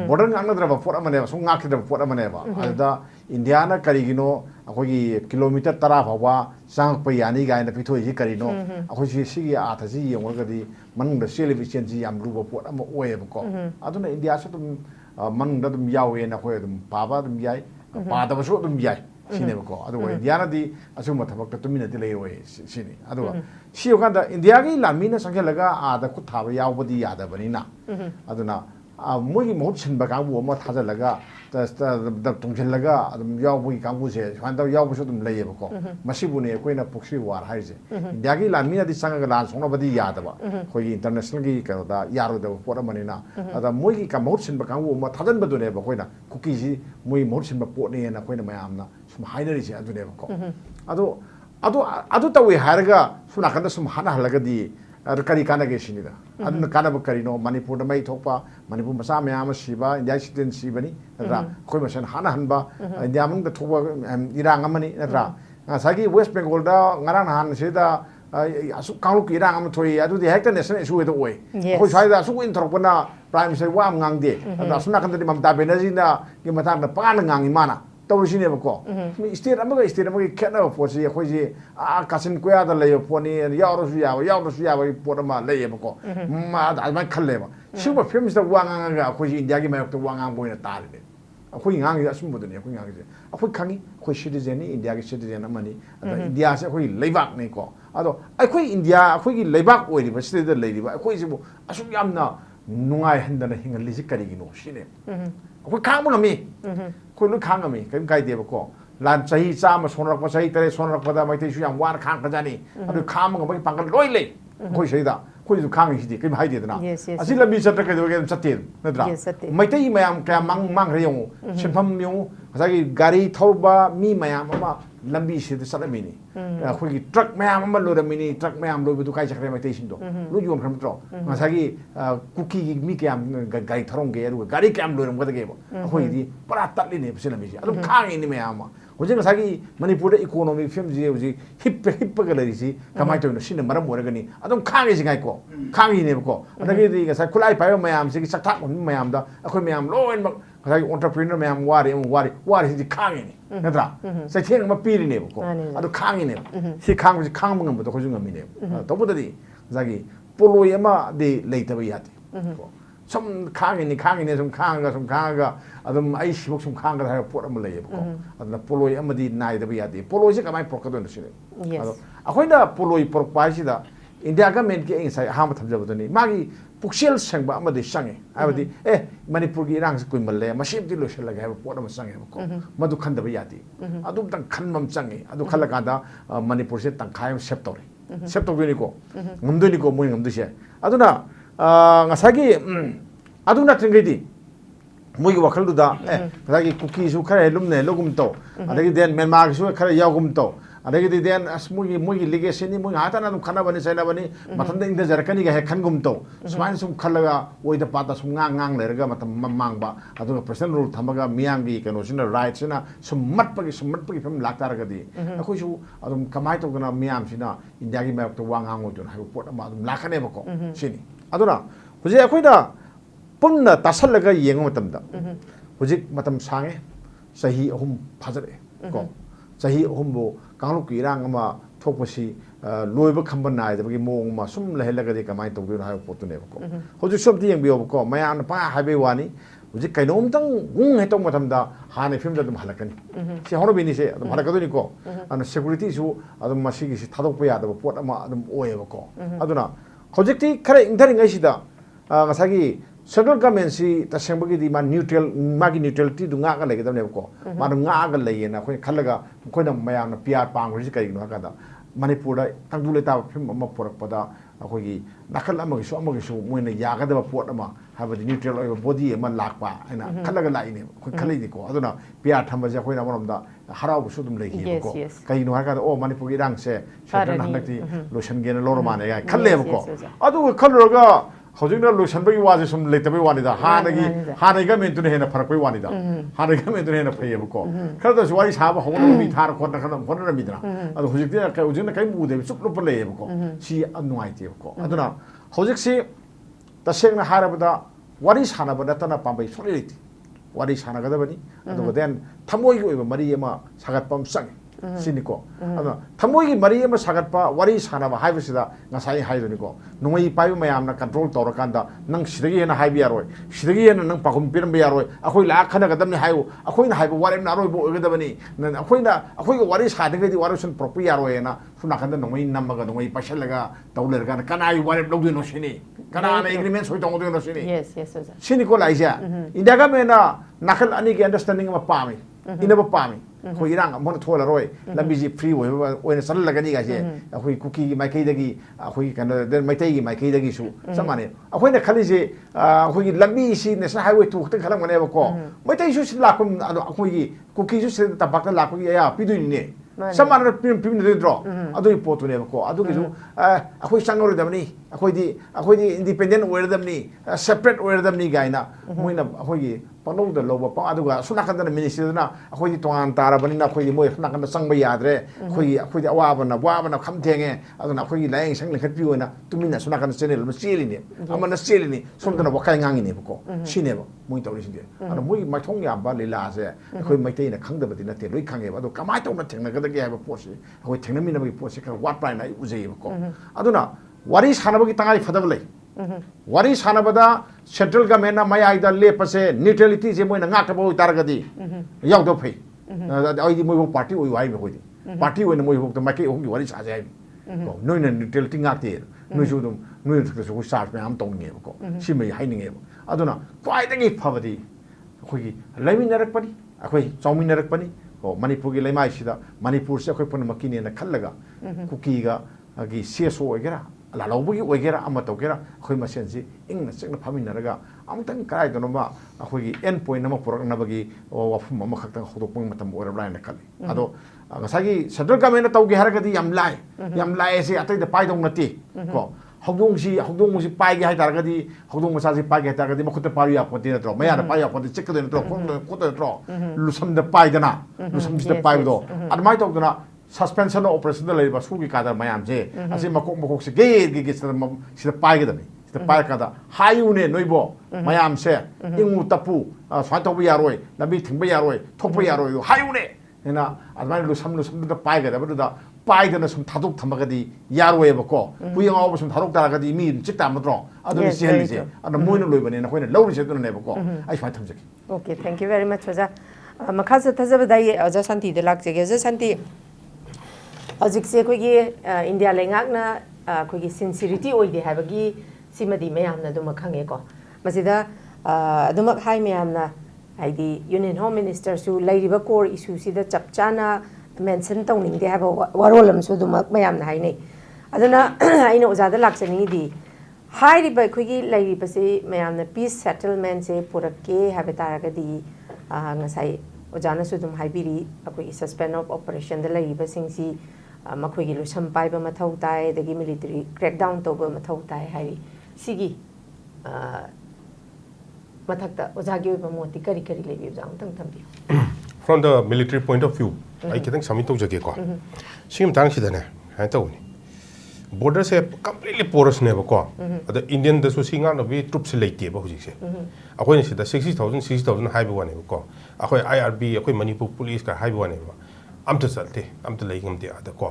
border ngang na draba for amane so ngak ki draba for amane ba ada India na kari gi no akoi kilometer tara phawa sang pa yani ga na pithoi ji kari no akoi si si ya tha ji yong ga di man da sel efficiency yam lu ba pot am oe ba ko aduna India so tum man da dum yawe na khoi dum pa ba dum yai pa da ba so dum yai sine ba ko adu India na di asu ma thabak ta tumina ti lei oe sine adu si yo kan da India gi lami na sanghe laga a da ku tha ba yaw ba di ya da bani na aduna mogi mohut sin ba ka bu ma tha laga da tungchen laga adum yaw bu ka bu se han da yaw bu so dum lei ba ko masi bu ne ko na puksi war hai je India gi lami na di sang ga lan song na ba di ya da ba ko gi international gi ka da yar da po ra mani na ada mogi ka mohut sin ba ka bu ma tha dan ba du ne ba ko na kuki ji mogi mohut sin ba po ne na ko na mayam na sum hainari je adu ne ba ko adu tawi harga suna kan da sum hana halaga di kari kana ge sinida adun kana ba kari no manipur da mai thokpa manipur masa mayam siba India citizen sibani ra khoi masan hana hanba India mung da thokba irang amani ra sagi West Bengal da ngarang han se da asu kalu ki irang am thoi adu di hekta national issue do oi khoi sai da su in thokpana prime minister wa ngang de da suna kan da Mamata Banerjee na ki matang da pan ngang imana tawri ne ba ko state amaga khena po si khoi ji kasin ko ya da le po ni yauro su ya po ma le ba ko ma da ma khalle ba su ba film da wang ga khoi ji India gi ma to wang bo na ta le khoi ngang ga sum bo ne khoi ngang ji khoi khangi khoi citizen ni India gi citizen amani India se khoi leibak ne ko ado khoi India khoi gi leibak oi ri ba state da le ri ba khoi ji bo asu yamna nungai handana hingal li ji kari gi no shine khoi khang mo ngami khoi lu khang ngami kai kai de ba ko lan chahi cha ma sonrak pa chahi tare sonrak pa da mai te su yam war khang ka jani adu kham ngam ba pangal loi le khoi sei da khoi ju khang hi di kai hai de na asi la mi chatra kai do ge chatte na dra mai te mayam ka mang re yong sinpham yong sa gi gari thoba mi mayam ma lambi se de salami ni khoi gi truck mayam ma lo da mini truck mayam lo bu kai chakre mai te sin do lu yom kham tro ma sa gi cookie gi mi kam gari tharong ge ru gari kam lo ram ga de ge ba khoi di para tat li ne se lami ji adu khang ni mayam ma hojing sagi manipur da economic film ji ji hip ga lari ji kamai to no sin maram mora ga ni adum khang ji ngai ko khang ni ne ko adagi di ga sa khulai pai mayam ji sak thak mayam da akhoi mayam lo en sagi entrepreneur mayam wari ji khang ni na dra sa theng ma pi ni ne ko adu khang ni ne si khang ji khang ngam ba hojing ngam ni ne to bu da di sagi poloi ama de leita ba yati ko some khang ni some khang ga adum ai sibok some khang ga ha pot am lei ko adna poloi amadi nai da ba yati poloi se kamai prok do sine ado akhoi da poloi prok pa si da India government ki ai sai ha ma tham jab do ni magi puksel sangba amadi sange abadi manipur gi rang se kui malle masip di lo shela ga ha pot am sange ko madu khan da ba yati adum tang khan mam sange adu khala ka da manipur se tang khai sep to ni ko ngam ni ko moi ngam du se aduna ngasagi aduna tingedi mogi wakhaldu da ngasagi cookie su khare lumne logum to adagi den Myanmar su khare yagum to adagi den mogi legacy ni mogi hata na khana bani saina bani mathanda ingda jarakani ga he khangum to smain sum khalaga oida pata sum ngang lerga matam mangba adu personal rule thamaga miyangi kano sina rights na sum matpagi fam laktar ga di akhoi su adum kamai to gana miyam sina India gi mak to wangang o don ha pot ma adum lakhane ba ko sini aduna hujik akhoi punna tasalaga yengo matamda hujik matam sange sahi ahum phajare ko sahi ahum bo kanglu kirang ama thokpasi loiba khamba nai da bagi mong ma sum lehelaga de kamai to bi ha potune ko hujik somti yeng bio ko mayan pa habe wani hujik kainom tang gung hetong matamda hane film da dum halakani si hono bini se dum halakadoni ko an security su adum masigi si thadok pa ya da pot ama adum oye ko aduna hujik ti khare ingdari ngai sida ngasagi central government si tasembagi di man neutral magi neutrality du nga ga legi da ne ko ma du nga ga legi na khoi khalaga khoi na mayang na pr pang ri kai no ka da manipur da tangdule ta phim ma porak pada ꯑꯩꯈꯣꯏꯒꯤ ꯅꯥꯀꯜ ꯑꯃꯒꯤꯁꯨ ꯃꯣꯏꯅ ꯌꯥꯒꯗꯕ ꯄꯣꯠ ꯑꯃ ꯍꯥꯏꯕꯗꯤ ꯅ꯭ꯌꯨꯇ꯭ꯔꯦꯜ ꯑꯣꯏꯕ ꯕꯣꯗꯤ ꯑꯃ ꯂꯥꯛꯄ ꯍꯥꯏꯅ ꯈꯜꯂꯒ ꯂꯥꯛꯏꯅꯦꯕ ꯑꯩꯈꯣꯏ ꯈꯜꯂꯤꯅꯤꯀꯣ ꯑꯗꯨꯅ PR ꯊꯝꯕꯁꯦ ꯑꯩꯈꯣꯏꯅ ꯑꯃꯔꯣꯝꯗ ꯍꯔꯥꯎꯕꯁꯨ ꯑꯗꯨꯝ ꯂꯩꯈꯤꯕꯀꯣ ꯀꯩꯒꯤꯅꯣ ꯍꯥꯏꯔꯀꯥꯟꯗ ꯑꯣ ꯃꯅꯤꯄꯨꯔꯒꯤ ꯏꯔꯥꯡꯁꯦ ꯁꯦꯟꯇꯔꯅ ꯍꯟꯗꯛꯇꯤ ꯂꯣꯏꯁꯤꯟꯒꯦꯅ ꯂꯧꯔ ꯃꯥꯜꯂꯦ ꯀꯥꯏ ꯈꯜꯂꯦꯕꯀꯣ ꯑꯗꯨꯒ ꯈꯜꯂꯨꯔꯒ ꯍꯧꯖꯤꯛꯅ ꯂꯣꯏꯁꯤꯟꯕꯒꯤ ꯋꯥꯁꯦ ꯁꯨꯝ ꯂꯩꯇꯕꯩ ꯋꯥꯅꯤꯗ ꯍꯥꯟꯅꯒꯤ ꯒꯃꯦꯟꯇꯨꯅ ꯍꯦꯟꯅ ꯐꯔꯛꯄꯩ ꯋꯥꯅꯤꯗ ꯍꯥꯟꯅꯒꯤ ꯒꯃꯦꯟꯇꯨꯅ ꯍꯦꯟꯅ ꯐꯩꯌꯦꯕꯀꯣ ꯈꯔꯗꯁꯨ ꯋꯥꯔꯤ ꯁꯥꯕ ꯍꯧꯅꯕ ꯃꯤ ꯊꯥꯔ ꯍꯣꯠꯅꯔꯝꯃꯤꯗꯅ ꯑꯗꯣ ꯍꯧꯖꯤꯛꯅ ꯀꯔꯤꯝ ꯎꯗꯦꯕ ꯆꯨꯞ ꯂꯨꯞꯄ ꯂꯩꯌꯦꯕꯀꯣ ꯁꯤ ꯅꯨꯡꯉꯥꯏꯇꯦꯕꯀꯣ ꯑꯗꯨꯅ ꯍꯧꯖꯤꯛꯁꯤ ꯇꯁꯦꯡꯅ ꯍꯥꯏꯔꯕꯗ ꯋꯥꯔꯤ ꯁꯥꯟꯅꯕ ꯅꯠꯇꯅ ꯄꯥꯝꯕꯩ ꯁꯨꯡꯂꯩ ꯂꯩꯇꯦ ꯋꯥꯔꯤ ꯁꯥꯟꯅꯒꯗꯕꯅꯤ ꯑꯗꯨꯒ ꯗꯦꯟ ꯊꯃꯣꯏꯒꯤ ꯑꯣꯏꯕ ꯃꯔꯤ ꯑꯃ ꯁꯥꯒꯠꯄ ꯑꯃ ꯆꯪꯉꯤ sini ko ada thamoi gi mari ama sagat pa wari sana ba haibu sida ngasai haidu ni ko nungoi pai mayam na control tor kanda nang sidagi na haibi yaroi sidagi na nang pakum piram bi yaroi akoi la khana gadam ni hayu akoi na haibu wari na roi bo gadabani akoi ga wari sadagi di wari sun proper yaroi na suna kanda nungoi namaga nungoi pasalaga tawler ga kanai wari logdu no sini kana na agreement soi tong do no sini yes sini ko laisia indaga me na nakal ani ki understanding ma pami inaba pami ko irang amon thola roi lambi free oina sal lagani ga je akoi cookie mai kai dagi akoi kana den Meitei gi mai kai dagi su samane akoi na khali je akoi lambi si national highway tu khta khalang mane ba ko Meitei su lakum akoi gi cookie su tabak na lakum ya pidu ni samana pim de dro adu potu ne ba ko adu gi su akoi sangor damni akoi di independent oir damni separate oir damni gaina moina akoi gi pano da loba pa aduga suna kan da ministry na akoi di tongan tara bani na akoi di moi suna kan da sang ba yadre akoi di awa na kham thenge aduna akoi gi laing sang lekhat pi oina tumina suna kan channel ma cheli ni amana cheli ni somdana wakai ngangi ne ko sine ba moi tawri sinde ana moi mai thong ya ba lela se akoi Meitei na khang da badi na te loi khange ba ado kamai tong na thengna ga da ge ba posi akoi thengna mi na ba posi ka wat pai na ujei ba ko aduna wari sana ba gi tangai phadab lai wari sana bada central government na mai da le pase neutrality je moi na ngak ba targadi yaw do phai ai di moi party oi wai me hoi party oi na moi hok to mai ke hok wari sa jai ko noi na neutrality ngak te noi ju dum noi to so sa me am tong nge ko si mai hai ninge aduna kwai da gi phabadi khoi gi laimin narak pani akhoi chaumin narak pani ko manipur gi laimai sida manipur se akhoi pon makine na khallaga kuki ga gi CSO ogera la lawbugi ogera ama togera khoi masensi ingna chekna phaminaraga amtang kai dono ma akhoi end point nama purak nabagi wafum ama khakta khodopung matam ora line kali ado ngasagi central government tawgi haragadi yam lai se atai da pai dong nati ko hogdong si pai gi hai taragadi hogdong masa si pai gi taragadi makhut pari ya poti na tro maya na pai ya poti chek de tro ko de tro lusam da pai dana lusam si da pai do admai tok dana suspension of operation da lei ba su gi kadar mayam je asi makok se ge sida pai gadami sida pai kada hayu ne noibo mayam se ingu tapu swa to ya roi labi thing ba ya roi thok ba ya roi hayu ne na admai lusam da pai gada ba da pai da na sum thaduk thamagadi ya roi ba ko hui ngau ba sum thaduk taragadi mi chik ta ma tro adu si heli je adu moi no loi ba ne na khoina lawri se du ne ba ko ai fa tham jaki okay thank you very much oja makhaza thajaba dai oja santi de lak jege oja santi Ajikse kogi India lengakna kogi sincerity oide habagi simadi mayamna duma khange ko masida adumak hai mayamna haidi union home minister su lairiba core issue sida chapchana mention tawning de haba warolam su dumak mayamna hainei aduna aina ojada laksani di hairiba kogi lairiba se mayamna peace settlement se purakke habitaraga di ngasai ojana su dum haibiri akoi suspend of operation de lairiba singsi makhoi gi lusam pai ba mathau tai dagi military crackdown to ba mathau tai hai sigi mathakta ojagi ba moti kari lebi jang tang thambi from the military point of view I kitang samit to jage ko sim tang si dane ha to ni border se completely porous ne ba ko the Indian da so singa no bi troops leite ba hujik se akoi ni sida 60000 hai ba wane ba ko akoi IRB akoi Manipur police ka hai ba wane ba amta salte amta leigam de ada ko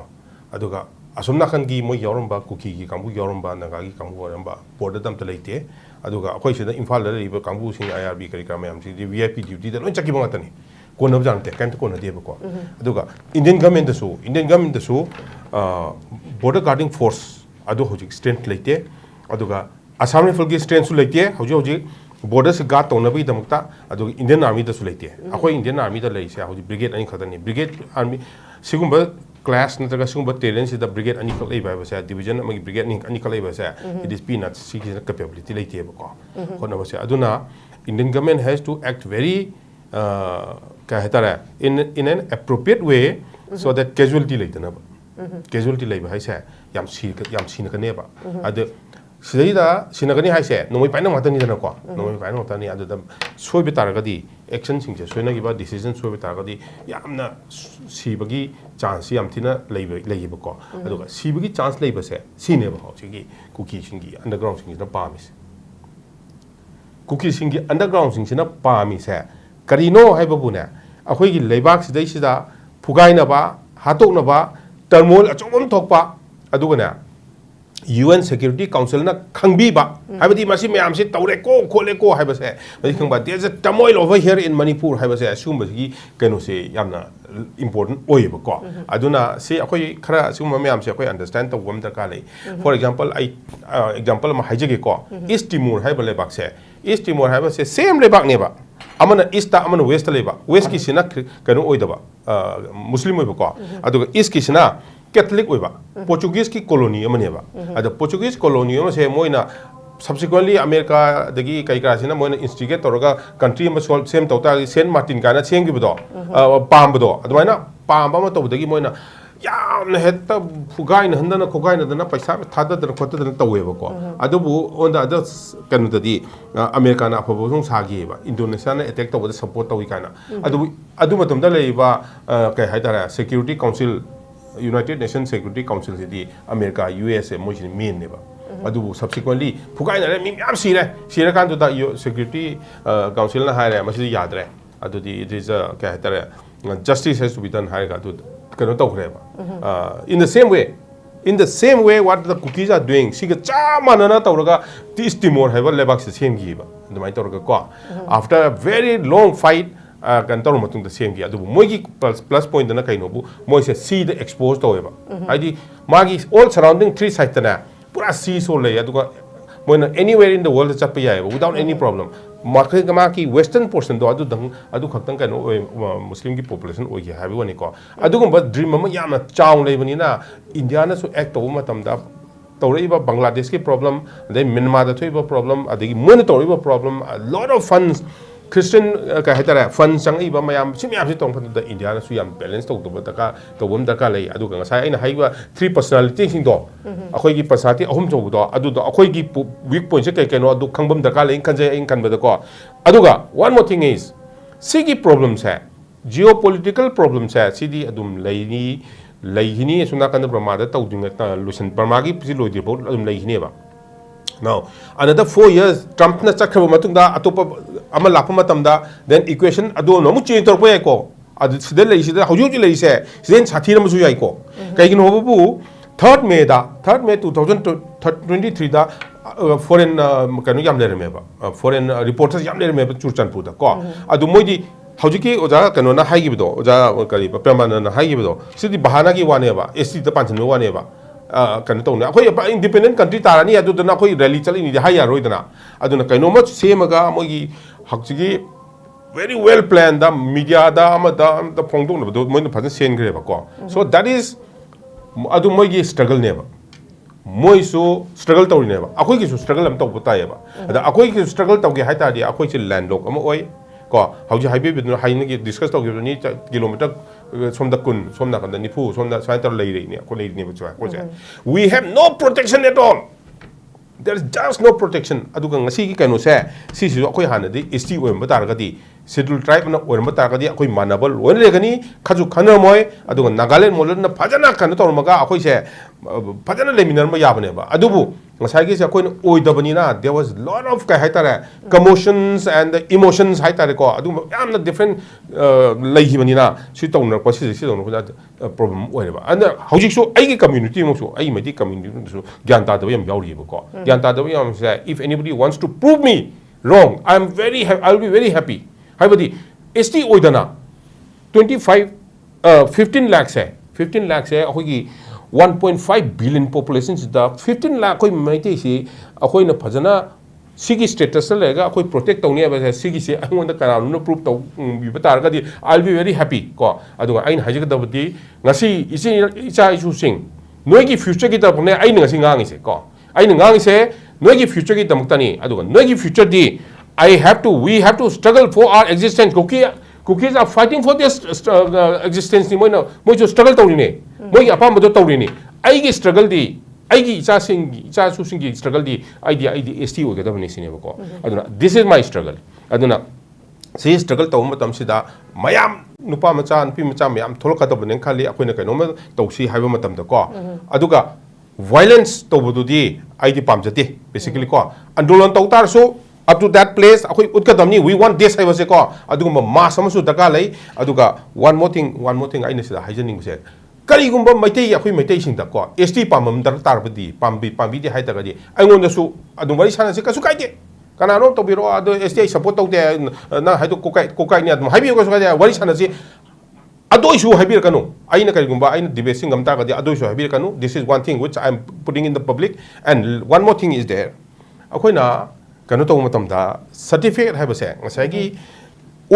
aduga asum nakhan gi mo yoromba kuki gi kambu yoromba naga gi kambu yoromba border dam ta leite aduga akoi sida imphal da riba kambu sing IRB kari kram yam si VIP duty da lon chaki bang atani ko na jante kan to ko na de ba ko aduga Indian government da su border guarding force adu hojik strength leite aduga Assam rifle gi strength su leite hoji border se guard to na bi damakta adu Indian army da su leite akoi Indian army da leise hoji brigade ani khadani brigade army sigumba class नत्रगा सुंग terrain से the brigade ani kal ba sa division amagi brigade ni ani kal ba sa it is peanuts si capability leite ba ko khona ba sa aduna Indian government has to act very ka hetara in an appropriate way so that casualty leite na ba casualty lei ba hai sa yam sin ka ne ba adu Sida Sinagani has said, no, we find out any no, we find out any other soy betaragadi, action sing, so I give a decision soy betaragadi, Yamna Sibagi, chance, Yamtina, labor call. Sibagi chance labor say, see never how cookie shingi, underground sing in the palmis. Cookie shingi, underground sings in a palmis hair. Carino Hababuna, a wiggy laybacks, they sida, Pugainaba, Hatonaba, Thermol, a chomon tokpa, Adugana. UN Security Council na khangbi ba habadi masi mayam se tawre ko khole ko haiba se masi khangba there's a turmoil over here in Manipur haiba se assume gi kano se yamna important oi ba ko aduna se akoi khara assume mayam se akoi understand to gom darka lei for example I example ma haije ko East Timor haiba le bak se East Timor haiba se same le bak ne ba amana east ta amana west le ba west ki sina kano oi da ba muslim oi ba ko aduga east ki sina Catholic oiba Portuguese ki colony amaneba ada Portuguese colony ama se moina subsequently America dagi kai krasina moina instigate toroga country ma sol same tauta Saint Martin kana chengi bodo pambodo adumaina pamba ma tobdagi moina yamna hetta fugai na handana khogai na dana paisa thada dana khota dana taweba ko adubu on the other kanu dadi America na aphabo song sagi ba Indonesia na attack tawda support tawi kana adu matamda leiba kai haidara Security Council United Nations Security Council the America, USA, most main neighbor. Adu subsequently, Pukai na mi am sire kan to the Security Council na hire masi yadre. Adu it is justice has to be done hire to kanota in the same way, what the cookies are doing, she got chamanana tauraga, this Timor have a lebaks the same giver. The Maitoraga. After a very long fight, Kantor matung the same gear. The Mogi plus point in a kainobu, Moise see the exposed however. ID Magi all surrounding tree site na pura sea so lay anywhere in the world without any problem. Markamaki western portion do adu khaktan kano Muslim population o have one ko. Adu but dream yama chow lebanina Indiana so act over matamda. Toriba Bangladesh ki problem, then Myanmar the Toiba problem, the Toriba problem, a lot of funds. Christian funds sang iba mayam simyam si tong the Indiana so yam balance to daka lay adu ka sai na haiba three personalities sing do akoi gi personality ahum jo do adu do akoi gi weak point se kai kai no adu khangbam daka lay kan je in kan ba ko aduga one more thing is sigi problems hai geopolitical problems hai sidi adum laihini suna kan pramada tau dinga lusen parmagi pisi loidi bo adum laihini ba. Now, another 4 years, Trump na chakra matunda atopa amal lapama tamda then equation ado no mu change torpo ko adu sidel lei sidel hauju lei se then sathira mu yai ko kai gin hobu 3rd May 2023 da foreign kanu yam le me ba foreign reporters yam le me ba churchanpur da ko adu moidi hauji oja kanu na hai gi bido oja kari Premananda na hai gi bido sidi bahana gi wane ba SC da panchan wane ba kan to na khoi independent country tarani adu na khoi rally chali ni ha ya roi dana adu na kaino ma semaga mogi hakji very well planned the media da phongdong na do moi na phajan sen gre ba ko so that is adu mogi struggle ne ba moi so struggle to ne ba akoi ki struggle am to buta ya ba ada akoi ki struggle to ge ha ta di akoi chi landlock am oi ko hauji highway bi no hain gi discuss to ge ni kilometer somda kun somna kan ni pu somna center lei rei ni ko lei ni ba ko ja we have no protection at all there is just no protection adu ka ngasi ki kanu se si si akoi hana di ST oi ba tar ga di scheduled tribe na oi ba tar ga di akoi manable won le gani khaju khana moi adu Nagaland molon na phajana kan to ma ga akoi se phajana le minar ma ya bane ba adu bu ngasai gi se akoi oi da bani na there was lot of kai haitara commotions and the emotions haitara ko adu am na different lei hi bani na si to na ko si to na problem oi ba and hojik so ai gi community mo so ai Meitei community so gyan ta da yam yaw ri ba ko gyan ta da yam se if anybody wants to prove me wrong I'll be very happy haibadi ST oi da na 15 lakhs hai 15 lakhs hai akoi gi 1.5 billion population da 15 lakh koi Meitei si akoi na phajana सिगी स्टेटस लेगा अखोई प्रोटेक्ट तौने है सिगी से अहोंदा कानून प्रूफ तौ बिबतार का दी आई बी वेरी हैप्पी को अदुगा आइन हाइजगदबदी ngasi इचा इशू सिंग नोगी फ्यूचर की तरफ ने आइन ngasi ngang ise ko ain ngang ise nogi future ki tamktani aduga nogi future di we have to struggle for our existence cookies are fighting for this existence ni moi struggle tawni ne moi apam do tawni ne ai gi struggle di ai gi icha su sing gi struggle di id st o ga da bani sine ko aduna this is my struggle aduna si struggle taw matam sida mayam nupa macha npi macha mayam tholka da bane khali akoina kainoma tawsi haiba matam da ko aduga violence tawbududi id pamjate basically ko andolan tawtar so up to that place akoi utkadamni we want this haiba se ko aduga mass amasu daka lai aduga one more thing aina sida haijaning se karigumba Meitei akoi Meitei sing da ko st pamam dar tarbadi pambi di haita gadi aingonda su adu wari sana se kasu kaide kanano tobiro adu st support tawte na haido kokai ni adum haibi ko so gadi wari sana se adoisu habir kanu aina karigumba aina debasing gamta gadi adoisu habir kanu this is one thing which I am putting in the public and one more thing is there akoina kanu to matam da certificate haiba se ngasai gi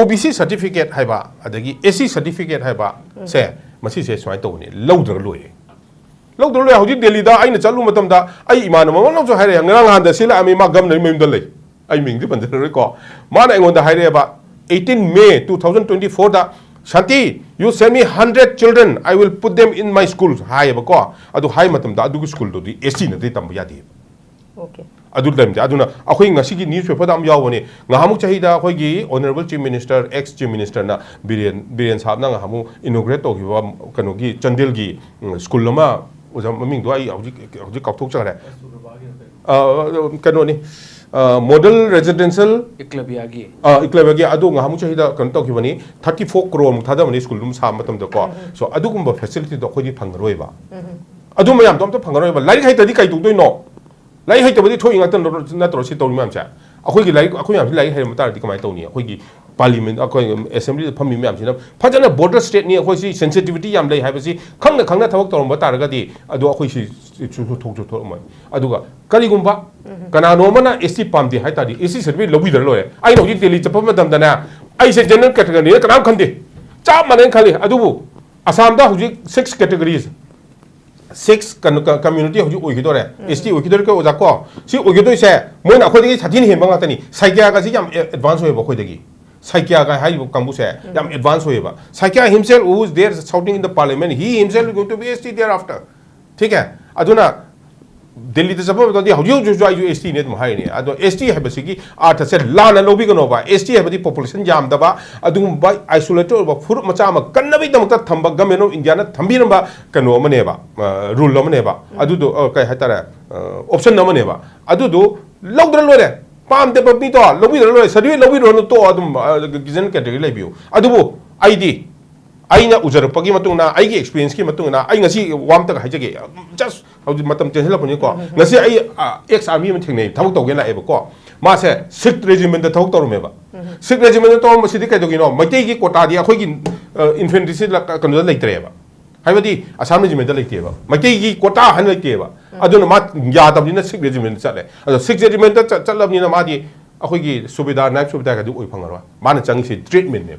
OBC certificate haiba adagi SC certificate haiba se masi se swai to ni lodra loi hoji Delhi da aina chalu matam da ai imana ma lo so haire ngang han da sila ami ma gam nei mem da lei ai ming di ban da ko ma na ngon da haire ba 18 May 2024 da Shanti, you send me 100 children, I will put them in my school. Hi, bako. Adu hi matam da adu school do di SC na di tambu yadi. Okay. Adu dem di adu na ako yung ngasi ki newspaper da am yawo ni. Ngahamuk chahi da ako gi Honorable Chief Minister, ex Chief Minister na biren sahab na ngahamu inaugurate to giwa kano gi Chandel gi school lama uza maming do ai auji kautok chakare. Kano ni model residential Iklabiagi adu ngahamu chahida kan to kibani 34 crore mu thada mani school dum sa matam da ko so adu gumba facility do khodi phangroi ba adu mayam dom to phangroi ba lai hai tadi kai tu no lai hai tabadi thoi ngatan na tro si tawni mam cha akhoi gi lai akhoi yam lai hai matar di kamai tawni akhoi gi parliament akhoi assembly phami myam sina phajana border state ni akhoi si sensitivity yam lai hai ba si khangna thawak tawm ba tar ga di adu akhoi si chu thok mai adu ga kali gumba kana no mana SC pam di hai ta di SC service lobi dar lo ye ai no ji Delhi chapam madam da na ai se general category ne kanam khande cha manen khali adubu Assam da huji 6 categories 6 community huji oigidore ST oigidore ko oja ko si oigidoi se moina akhoi degi thatin hemba nga tani saikya ga si yam advance hoye ba khoi degi saikya ga hai kambu se yam advance hoye ba saikya himself who is there shouting in the parliament he himself is going to be ST thereafter ठीक है aduna Delhi the support the how you ST ne hai ne ado ST hai basiki artha se la na lobi kono ba ST hai badi population jam da ba adum ba isolated ba fur macha ma kanna bi dam ta thamba government of India na thambi ba kano ma ne ba rule ma ne ba adu do kai ha tara option na ma ne ba adu do logdra lo re pam de ba mi to lobi lo sadi lobi ro no to adum gizen category lai biu adu bo ID aina ujarapagi matungna aigi experience ki matungna ai ngasi wam ta haijage just how matam chensela puni ko ngasi ai ex army ma thingnei thawuk tawge la eba ko ma se 6th regiment da thawuk tawme ba 6th regiment to ma sidi kai dogi no Meitei ki quota di akhoi ki infantry se la kan da leitre ba haibadi Assam regiment da leite ba Meitei ki quota han leite ba aduna ma ya tabni na 6th regiment chale ado 6th regiment ta chalabni na ma di akhoi ki subida naik subida ga du oi phangaro ma na changi se treatment ne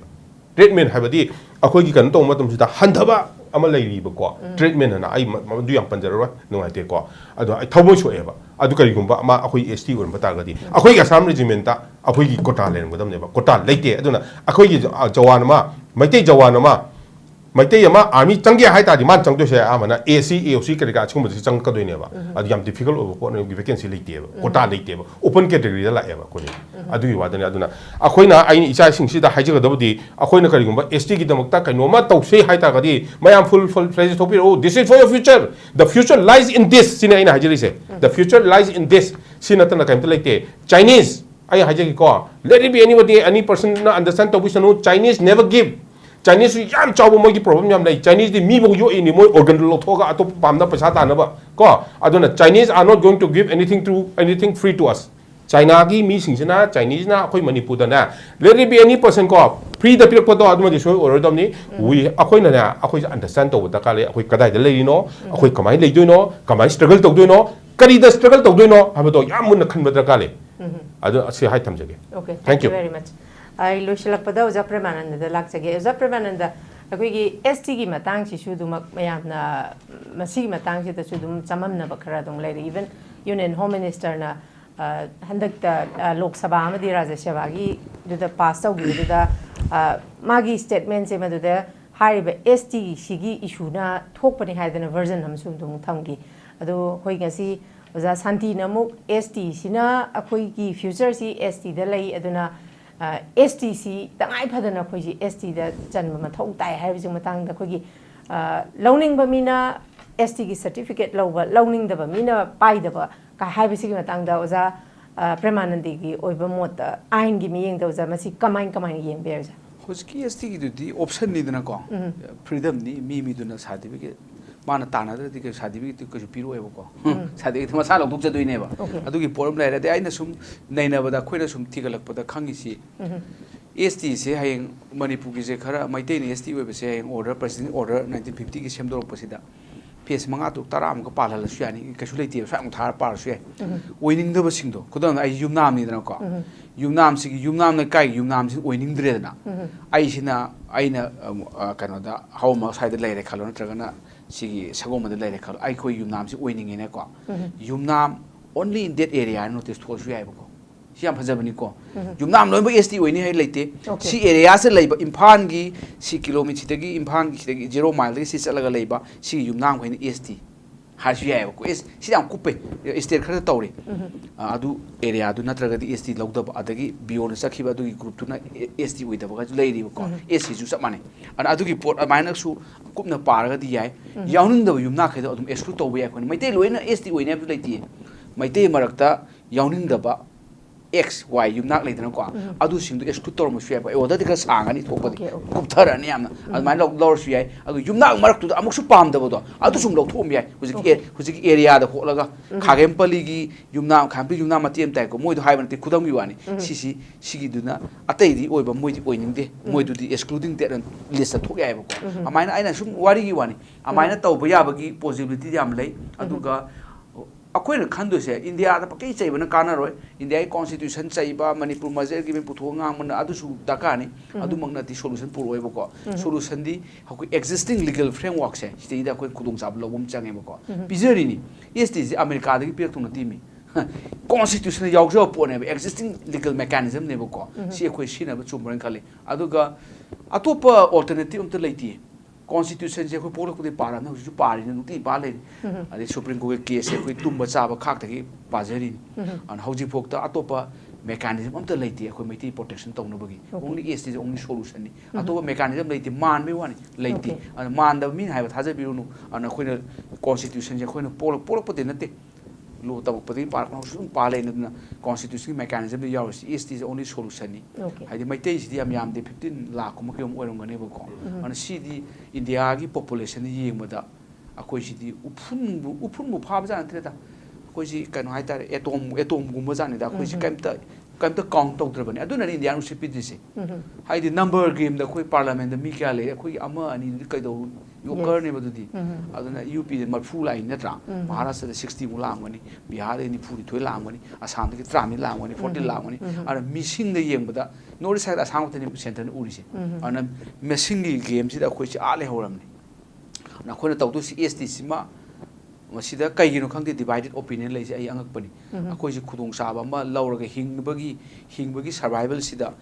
treatment haibadi akhoi ki kan to matam sida handaba ama lairi ba ko treatment na ai du yang panjaro no ai te ko ado ai thawbo so eba adu kari gumba ama akhoi ST or bata ga di akhoi ga Assam regiment ta akhoi ki quota len godam ne ba quota leite aduna akhoi ki jawan ma Meitei jawan ma Meitei ama army changge hai ta di man changdo se amana AC AOC kari ga chum chang ka doi ne ba adu yam difficult over ko ne vacancy leite ba quota leite ba open category da la eba ko ni adu yi wadani aduna akhoi na ai icha sing si da haije ga dabdi akhoi na kari gumba ST ki damak ta kai no ma tau se hai ta ga di mayam full phrase topi oh this is for your future the future lies in this sina ina haje se the future lies in this sina ta na kai ta leite Chinese ai haje ki ko let it be anybody any person na understand topi sanu Chinese never give Chinese yam chaw mo gi problem yam lai Chinese di mi bo yo ini mo organ lo thoga atop pamna paisa ta na ba ko aduna Chinese are not going to give anything free to us China gi mi singsina Chinese na akhoi manipur da na let it be any person ko free da pir ko do aduma di so or dom ni we akhoi na na akhoi understand to da ka le akhoi kadai da lei no akhoi kamai lei doi no kamai struggle to doi no kari da struggle to doi no ha ba do yam mun na khan ba da ka le adu asi hai thamjage Okay, thank you very much. I loisilakpada oja premananda da lakjage oja premananda akoigi ST gi matang si su dum mayamna masi matang si da su dum chamamna bakra dong lai even union home minister na handak da lok sabha amadi rajya sabha gi da pass tau gi da magi statement se madu da hariba ST sigi issue na thokpani haidana version ham sum dum thamgi adu hoi ngasi oja santi namuk ST sina akoigi future si ST da lai aduna STC tangai phadana khoji ST da janma mathau tai haibji matang da khogi learning ba mina ST gi certificate lawba learning da ba mina pai da ba ka haibji gi matang da oja premanandi gi oiba mot ain gi miyeng da oja masi kamain yeng be oja hoski ST gi du option ni dana ko freedom ni mi duna certificate mana tana da ke certificate ko piro ebo ko certificate ma sala duk jadoi ne ba adu gi problem lai ra de aina sum naina ba da khoina sum thigalak pa da khangi si ST se hayeng manipur gi je khara Meitei ni ST we be se hayeng order president order 1950 gi semdor pasida pes manga tu taram ko palala su yani ka su leiti sa thar par su oining da ba singdo kodang ai yumnam ni dana ko yumnam si yumnam na kai yumnam si oining dre dana ai sina aina kano da how ma side lai re khalo na tragana sigi sagom da lai re khalo ai ko yumnam si oining ne ko yumnam only in that area notice to su ai ko si am phajabani ko yumnam loi ba ST oini hai leite si area se leiba imphal gi si kilometer tagi imphal gi 0 mile tagi si chalaga leiba si yumnam ko ni ST har su ai ko si am kupe state khara tawri adu area du natraga di ST logda ba adagi beyond sakhiba du group tu na ST oi da ba ga leiri ko SC ju samane an adu gi port amina su kupna paraga di yai yauning da yumna khai da adum exclude to ba ko Meitei loina ST oi ne leiti Meitei marakta yauning da ba X Y yumnak leidana ko adu singdu exclude tor mo su ba oda de ka sangani thopadi kupthara ni amna admai lor su yai adu yumnak marak tu amuk su pam da bodo adu sum lok thom yai hujiki area da kholaga khagem pali gi yumnak khampi yumnak matiem tai ko moi do haiban te khudam gi wani sigi duna atei di oiba moi di oining de moi du di excluding that list thok yai ba ko amaina aina sum wari gi wani amaina taw ba ya ba gi possibility yam lei adu ga akoina khandu se India da pakai chai bana kana roi India constitution chai ba Manipur major gi putho ngang man adu su daka ni adu magna ti solution puroi ba ko solution di hakoi existing legal framework se stei da koi khudong sab lobum change ba ko pizeri ni ST ji America da gi pek tu na ti mi constitution yaw jo po ne existing legal mechanism ne ba ko si khoi sina ba chumran khale adu ga atopa alternative umta leiti Constitution je khoi polak de para na ju pari na nuti pa le ade Supreme Court case khoi tumba chaba khak thagi pajeri an hauji phok ta atopa mechanism amta leiti khoi Meitei protection tawna bagi only ST only solution ni atopa mechanism leiti man me wani leiti an man da min haiba thaja birunu an khoi constitution je khoi polak pote na te lo tabuk pati par na sum pa le na constitution mechanism yaw ST is only solution ni haidi Meitei si yam de 15 lakh kuma kyom oirong gane ba ko an si di India gi population ni yeng mada akoi si di upun mu pha ba jan tre da akoi si kanu hai tar atom gumba jan da akoi si kamta count tawdra bani aduna ni India nu sipi dise haidi number game da koi parliament da mi kya le akoi ama ani kai do yoker ne badudi aduna UP de marfu lai natra Maharashtra de 60 mu lamgani Bihar de ni phuri thoi lamgani Assam de 30 lamgani 40 lamgani ara missing de yeng bada north side Assam de center uri se ana missing gi game si da khoi si ale horamni na khoi na tawdu si ST sima masida kaigino khangde divided opinion lai se ai angak pani akoi si khudong saba ma lauraga hingbagi survival sida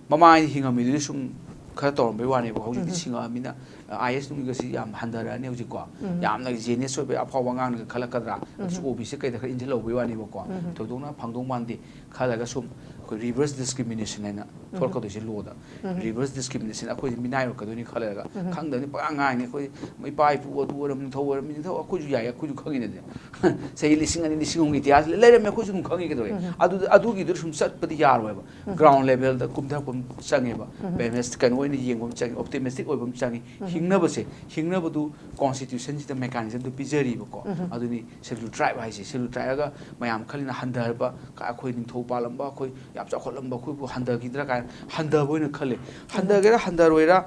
mama hingami du sum khara torom be wani ba hoji singa mina IS nung gasi yam handara ne hoji ko yam na genius so be aphaw wangang ga khala kadra OB se kai da khar injil be wani ba ko thodona phangdong mande khala ga sum ko reverse discrimination na thor ko de lo da reverse discrimination akoi minai ko doni khala ga khang da ni pa nga ni koi mai pai pu du ram thor mi thor akoi ju ya akoi ju khangi ne de sei lising ani lising ngi tias le re me ko ju khangi ke do adu gi dur sum sat pati yar wa ba ground level da kum da kum change ba best kan oi ni yengom change optimistic oi bom change hingna ba se hingna ba du constitution ji da mechanism du pizeri ba ko adu ni schedule tribe hai se schedule tribe ga mayam khalina handar ba ka akoi ning tho palam ba akoi yap cha kholam ba khoi bu handar gi dra ka handar boi na khale handar ga handar oi ra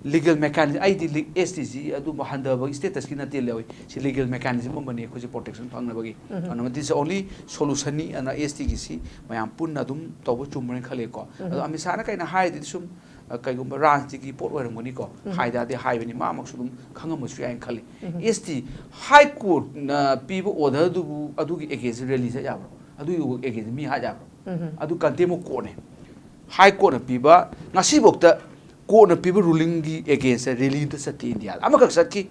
legal mechanism ai di STG adu handaba status ki na te lewi si legal mechanism mani ko si protection phang na bagi and this is only solution ni ana ST gi si mayam punna dum tobo chumren khale ko adu ami sana kai na hai di sum kai gum ranch ki pot wa ngoni ko hai da de hai bani ma mak sum khangam mu ai khale ST high court na people order du adu gi against release ya bro adu against mi ha ja bro adu Contempt ko ne high court na piba ngasi bokta ko na people ruling gi against really the sati India amakak sakhi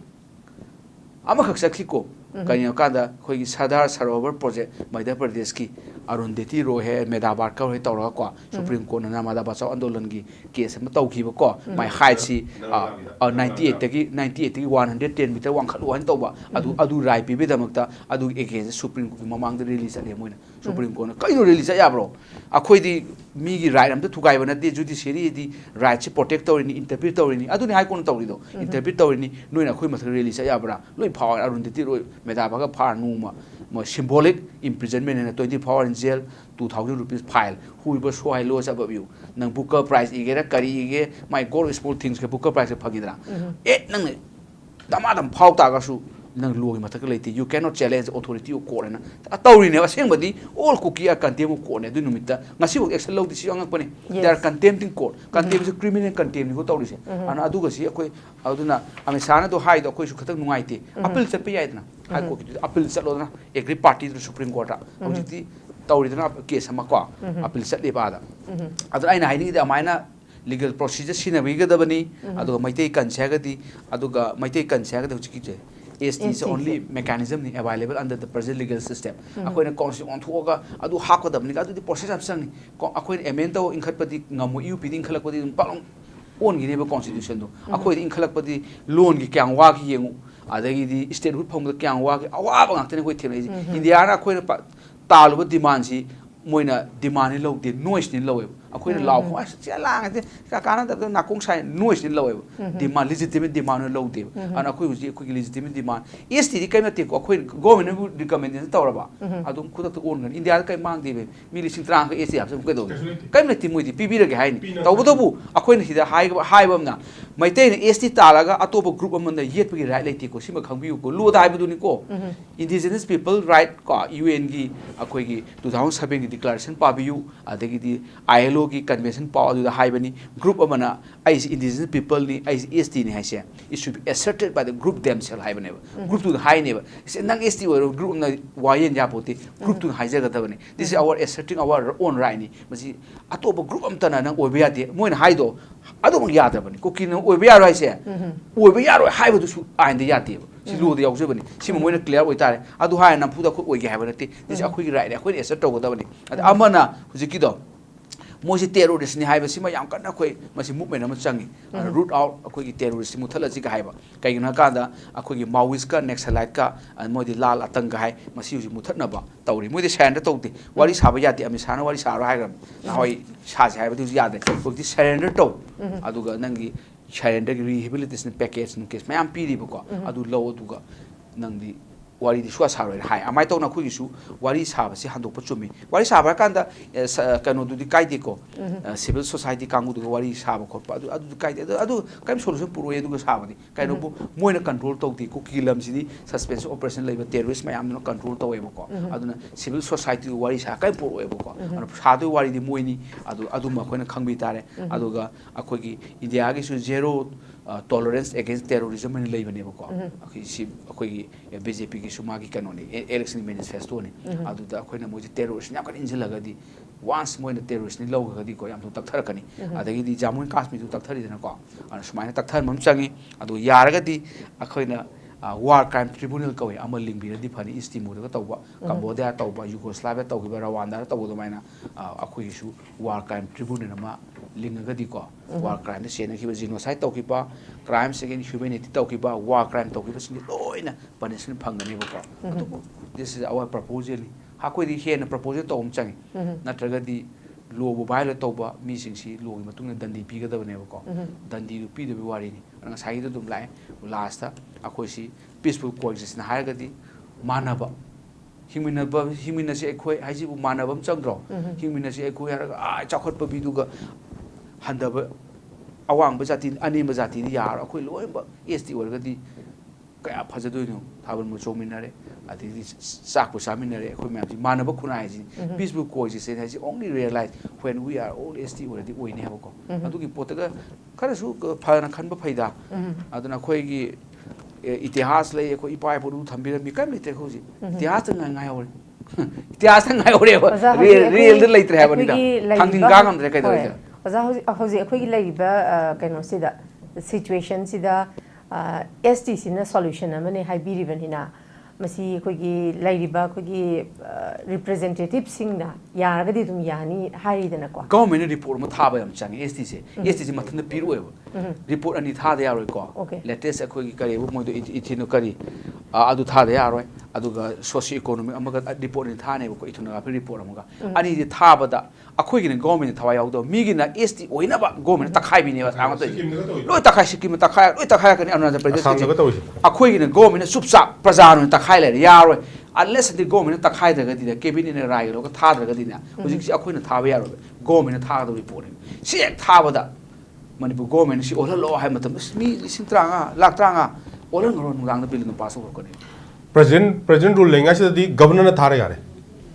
ko kanya kada khoi gi Sadar Sarovar project Madhya Pradesh ki Arundhati ro he Medabar ka he tawra ko Supreme Court na Namada Bachao andolan gi case ma taw ki ba ko my height si 98 tagi 110 meter wang khalu han tawba adu rai pi be damakta adu against Supreme Court mamang de release ale moina Supreme Court na kai no release ya bro akhoi di mi gi right am to thugai bana de judiciary di right si protect tawri ni interpret tawri ni adu ni high court tawri do interpret tawri ni noina khoi ma release ya bra loi power Arundhati ro Medabar ka nu ma symbolic imprisonment in 24 hours in jail 2,000 rupees fine who was so high loss above you nang booker price igera kari ige my goal is small things ke booker price phagidra nang damadam phau ta ga su nang logi mathak leiti you cannot challenge authority of court na atawri ne aseng badi all cookie a Contempt court ne du numita ngasi wo action law disi angak pani they are contempting court contempt is criminal contempt ko tawri se ana adu ga si akoi aduna ami sana do hai do koi su khatak nungai te appeal chap ya idna high court appeal chalo na every party to Supreme Court hojiti tawri na case ma ko appeal chat le ba da adu aina haini da maina legal procedure sinabi ga dabani adu Meitei kancha ga di adu ga Meitei kancha ga hojiki je ST is only mechanism available under the present legal system. Akoina constitution thoga adu hakko dabni adu di process of sang akoina amend to inkhat pati ngamu EU piding khalak pati palong on gi ne constitution do akoina inkhalak pati loan gi kyang wa gi yengu adagi di state hood phom kyang wa gi awa ba ngakte ne koi thele India na akoina talu demand si moina demand ni lo de noise ni lo akoina law ko sia lang te ka kana da na kong sai noise ni lo demand legitimate demand lo de ana khoi uji khoi legitimate demand ST di kai na te ko khoi government bu recommendation tawraba adum khudak to on gan India kai mang de be mi li sing trang ka ST apsam kai do kai na ti moi di pi ra ge hai ni taw bu bu akoina hida hai bam na Meitei ne ST talaga atopo group amanda yet pi right leti ko sima khangbi ko lu dai bu ni ko Indigenous people right ko UN gi akoi gi 2007 gi declaration pabiu adagi di ILO ki convention power du high bani group amana is Indigenous people ni is ST ni haise it should be asserted by the group themselves high bani group to high never is nang ST or group na wayen ja poti group to high jaga tabani this is our asserting our own right ni masi atoba group amtana nang obeya de moina high do adu mang ya tabani ko kin obeya ro haise obeya ro high bu su ain de ya de si lu de yaw je bani si moina clear oi tare adu high na phuda ko oi ge ha bani this akhoi right akhoi assert to go tabani amana hujiki do mosi terrorist ni haiba sima yam kana khoi masi movement am changi root out akhoi gi terrorist muthala ji ga haiba kai na ka da akhoi gi maoist ka naxalite ka modi lal atang ga hai masi ji muthatna ba tawri modi surrender tawti wari saba yati ami sana wari sara hai ram na hoi sa ji haiba du yade bokti surrender taw aduga nangi surrender rehabilitation package nu case mayam piri bu ko adu law aduga nangdi wari di swa saroi hai amai to na khu su wari saba si handok pachumi wari saba kanda kano du di kai di ko civil society kangu du wari saba ko adu kai adu kai solution puro edu ko saba di kai no moina control to di ko kilam si di suspension operation labor terrorist mayam no control to ebo ko adu na civil society wari sa kai puro ebo ko anu sa do wari di moini adu ma ko na khangbi tare adu ga akoi gi India gi su zero tolerance against terrorism in labor nebo ko akoi gi BJP ki sumagi kanoni election manifesto ni adu da akoi na moji terrorist nya kan injilaga di once moina terrorist ni loga di ko yam tu takthar kani adagi di Jammu and Kashmir tu takthari dena ko an sumaina takthar mam changi adu yaraga di akoi na war crime tribunal ko amal lingbi di phani istimu ga tawba Cambodia tawba Yugoslavia tawba Rwanda tawba do maina akoi su war crime tribunal ma lingaga di ko war crime se na ki genocide tawkipa crimes against humanity tawkipa war crime tawkipa sing loina punishment phangani ko this is our proposal hakoi di hen proposal to changi natraga di law bu baile tawba mi sing si law gi matung dandi pi ga dabane ko dandi du pi de wari ni nga sai da dum lai last ta akoi si peaceful coexistence na ha ga di manaba himina se akoi haji bu manabam changro himina se akoi ha ga chakhot pa bi du ga handaba awang bajati ani bajati ni yar akoi loi ba ST orgadi kaya phajadoi no thabun mo chominare adi sak pu saminare akoi myam ji manaba khunai ji peaceful coexistence has only realized when we are all ST already oine ha ko adugi potaga kharasu phana khanba phaida aduna khoi gi itihas lei akoi ipai pu thambira mi kam lite khoji itihas ngai ngai hore itihas ngai hore real de leitre ha bani da thangding ga ngam dre kai da oza hauji akoi gi leiba kaino sida situation sida ST sina solution amane haibiri banina masi kogi lairiba kogi representative singna yaragadi dum yani haridana ko government report ma thaba yam changi ST se mathna piru eba report ani thada yaroi ko latest akogi kare bo modo itino kari adu thada yaroi aduga socio economic amaga report ni thane ko ituna ga report amaga ani di thaba da akogi ne government thawa yaw do mi gi na ST oina ba government takhai bi ne ba sama to loi takhai sikim takhai loi takhai kan another president akogi ne government subsa praja no takhai le yaroi unless the government takhai da ga di cabinet ne rai lo ka thada ga di na hujik si akoi na thaba yaroi government thada do report si ek thaba da manipur government si ola lo hai matam mi sintranga laktranga ola ngoro ngang da bill no pass over ko ne president rule lenga se di governor na thara yare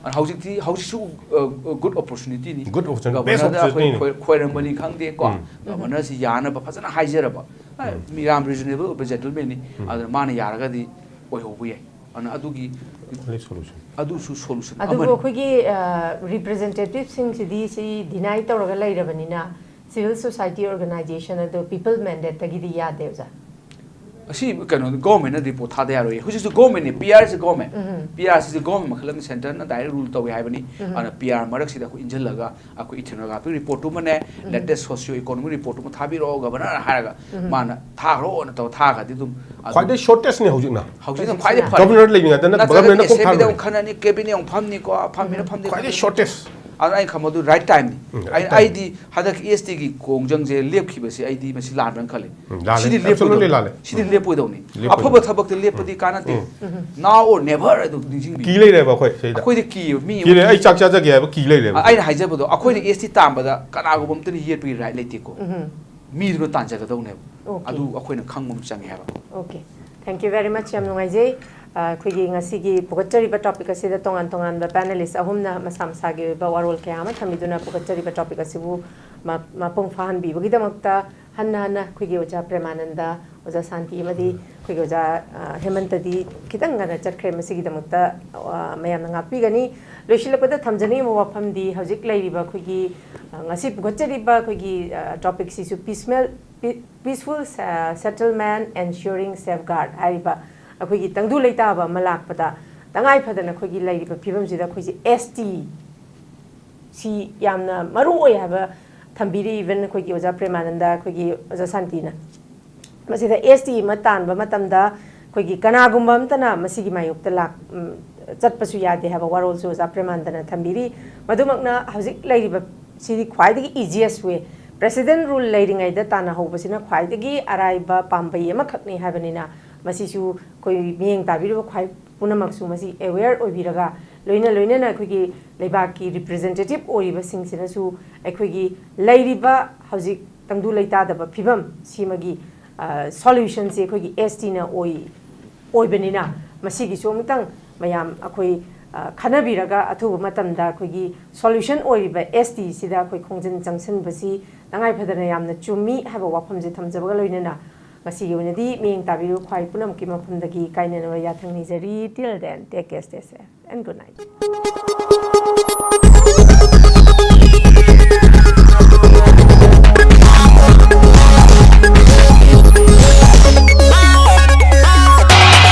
and how su good opportunity ni good opportunity best opportunity khoiram bani khangde ko governor si yana ba phasana haijera ba mi ram reasonable budget me ni adar man yaraga di oi hobu ye ana adugi solution adu su solution adu ko gi representative sing si deny tawraga lairabani na civil society organization ado people mandate tagi di ya devja asi kano government report thada yaro ye huju government ni PR is government PR is government makhalang center na direct rule tawi haibani ana PR marak sida ko injil laga aku ithinaga pi report tu mane latest socio economic report tu thabi ro governor haraga mana thagro na to thaga di dum quite shortest ne hujik na quite governor living na government ko pham khanani cabinet ong pham ni ko pham ni pham quite shortest I come to right time. I di hadak EST ki kongjang je lep ki basi I di masi lan ban khale. She did lep with only. Apaba thabak the lep di kana te. Now or never I do ding. Ki le ba khoi sei da. Khoi de ki mi. Ki le ai chak cha ja ge ba ki le le. Ai haija ba do akhoi de EST tam ba da kana go bam tani yet pi right le te ko. Mi do tan ja ga do ne. Adu akhoi na khang mum chang ha ba. Okay. Thank you very much yam ngai je. Kuigi ngasigi pukachari ba topic asida tongan ba panelist ahumna masam sagi ba warol kayama thamiduna pukachari ba topic asibu mapung fahan bi bagidamakta hanna kuigi oja premananda oja santi amadi kuigi oja hemanta di kitang ngana chatkre masigi damakta mayam ngakpi gani loishilapada thamjani mo wafam di hojik lairiba kuigi ngasi pukachari ba kuigi topic sisu peaceful settlement ensuring safeguard hariba अखोगी तंगदु लेताबा मलाकपदा तंगाई Fadna अखोगी लाइरिबा फिबम सिदा अखोजी ST सी यामना मरु ओय हाबा थंबिरी इवन अखोगी ओजा प्रेमानंदा अखोगी ओजा शांतिना मसिदा ST मतानबा मतमदा अखोगी कनागुम्बा अमतना मसिगी मायुक्ता लाक चटपसु यादे हाबा वारोलसु ओजा प्रेमानंदना थंबिरी मदुमकना हजिक लाइरिबा सिदी ख्वाइदगी इजीएस्ट वे प्रेसिडेंट रूल लाइरिंगाइदा ताना होबसिना ख्वाइदगी अराइबा पाम्बई अमा खकनी हाबनिना मसीसु कोई मियेंग ताबिरबा ख्वाइ पुनमकसु मसी अवेयर ओबिरगा लोइना ना अखोगी लेबा की रिप्रेजेंटेटिव ओरिबा सिंगसिनासु अखोगी लाइरिबा हजिक तंगदु लेतादबा फिबम सिमगी सॉल्यूशन से अखोगी ST ना ओइबनिना मसीगी सोमतंग मयाम अखोई खनाबिरगा अथुब मतमदा अखोगी सॉल्यूशन ओरिबा ST सिदा अखोई खोंजन जंक्शन बसी तंगाई फदना यामना चुमी हाबा वाफम जे थमजबगा लोइना Masih guna di ming tabiru khwai punam ki mafum dagi kainana wa yathang ni jari till then take care stay safe and good night.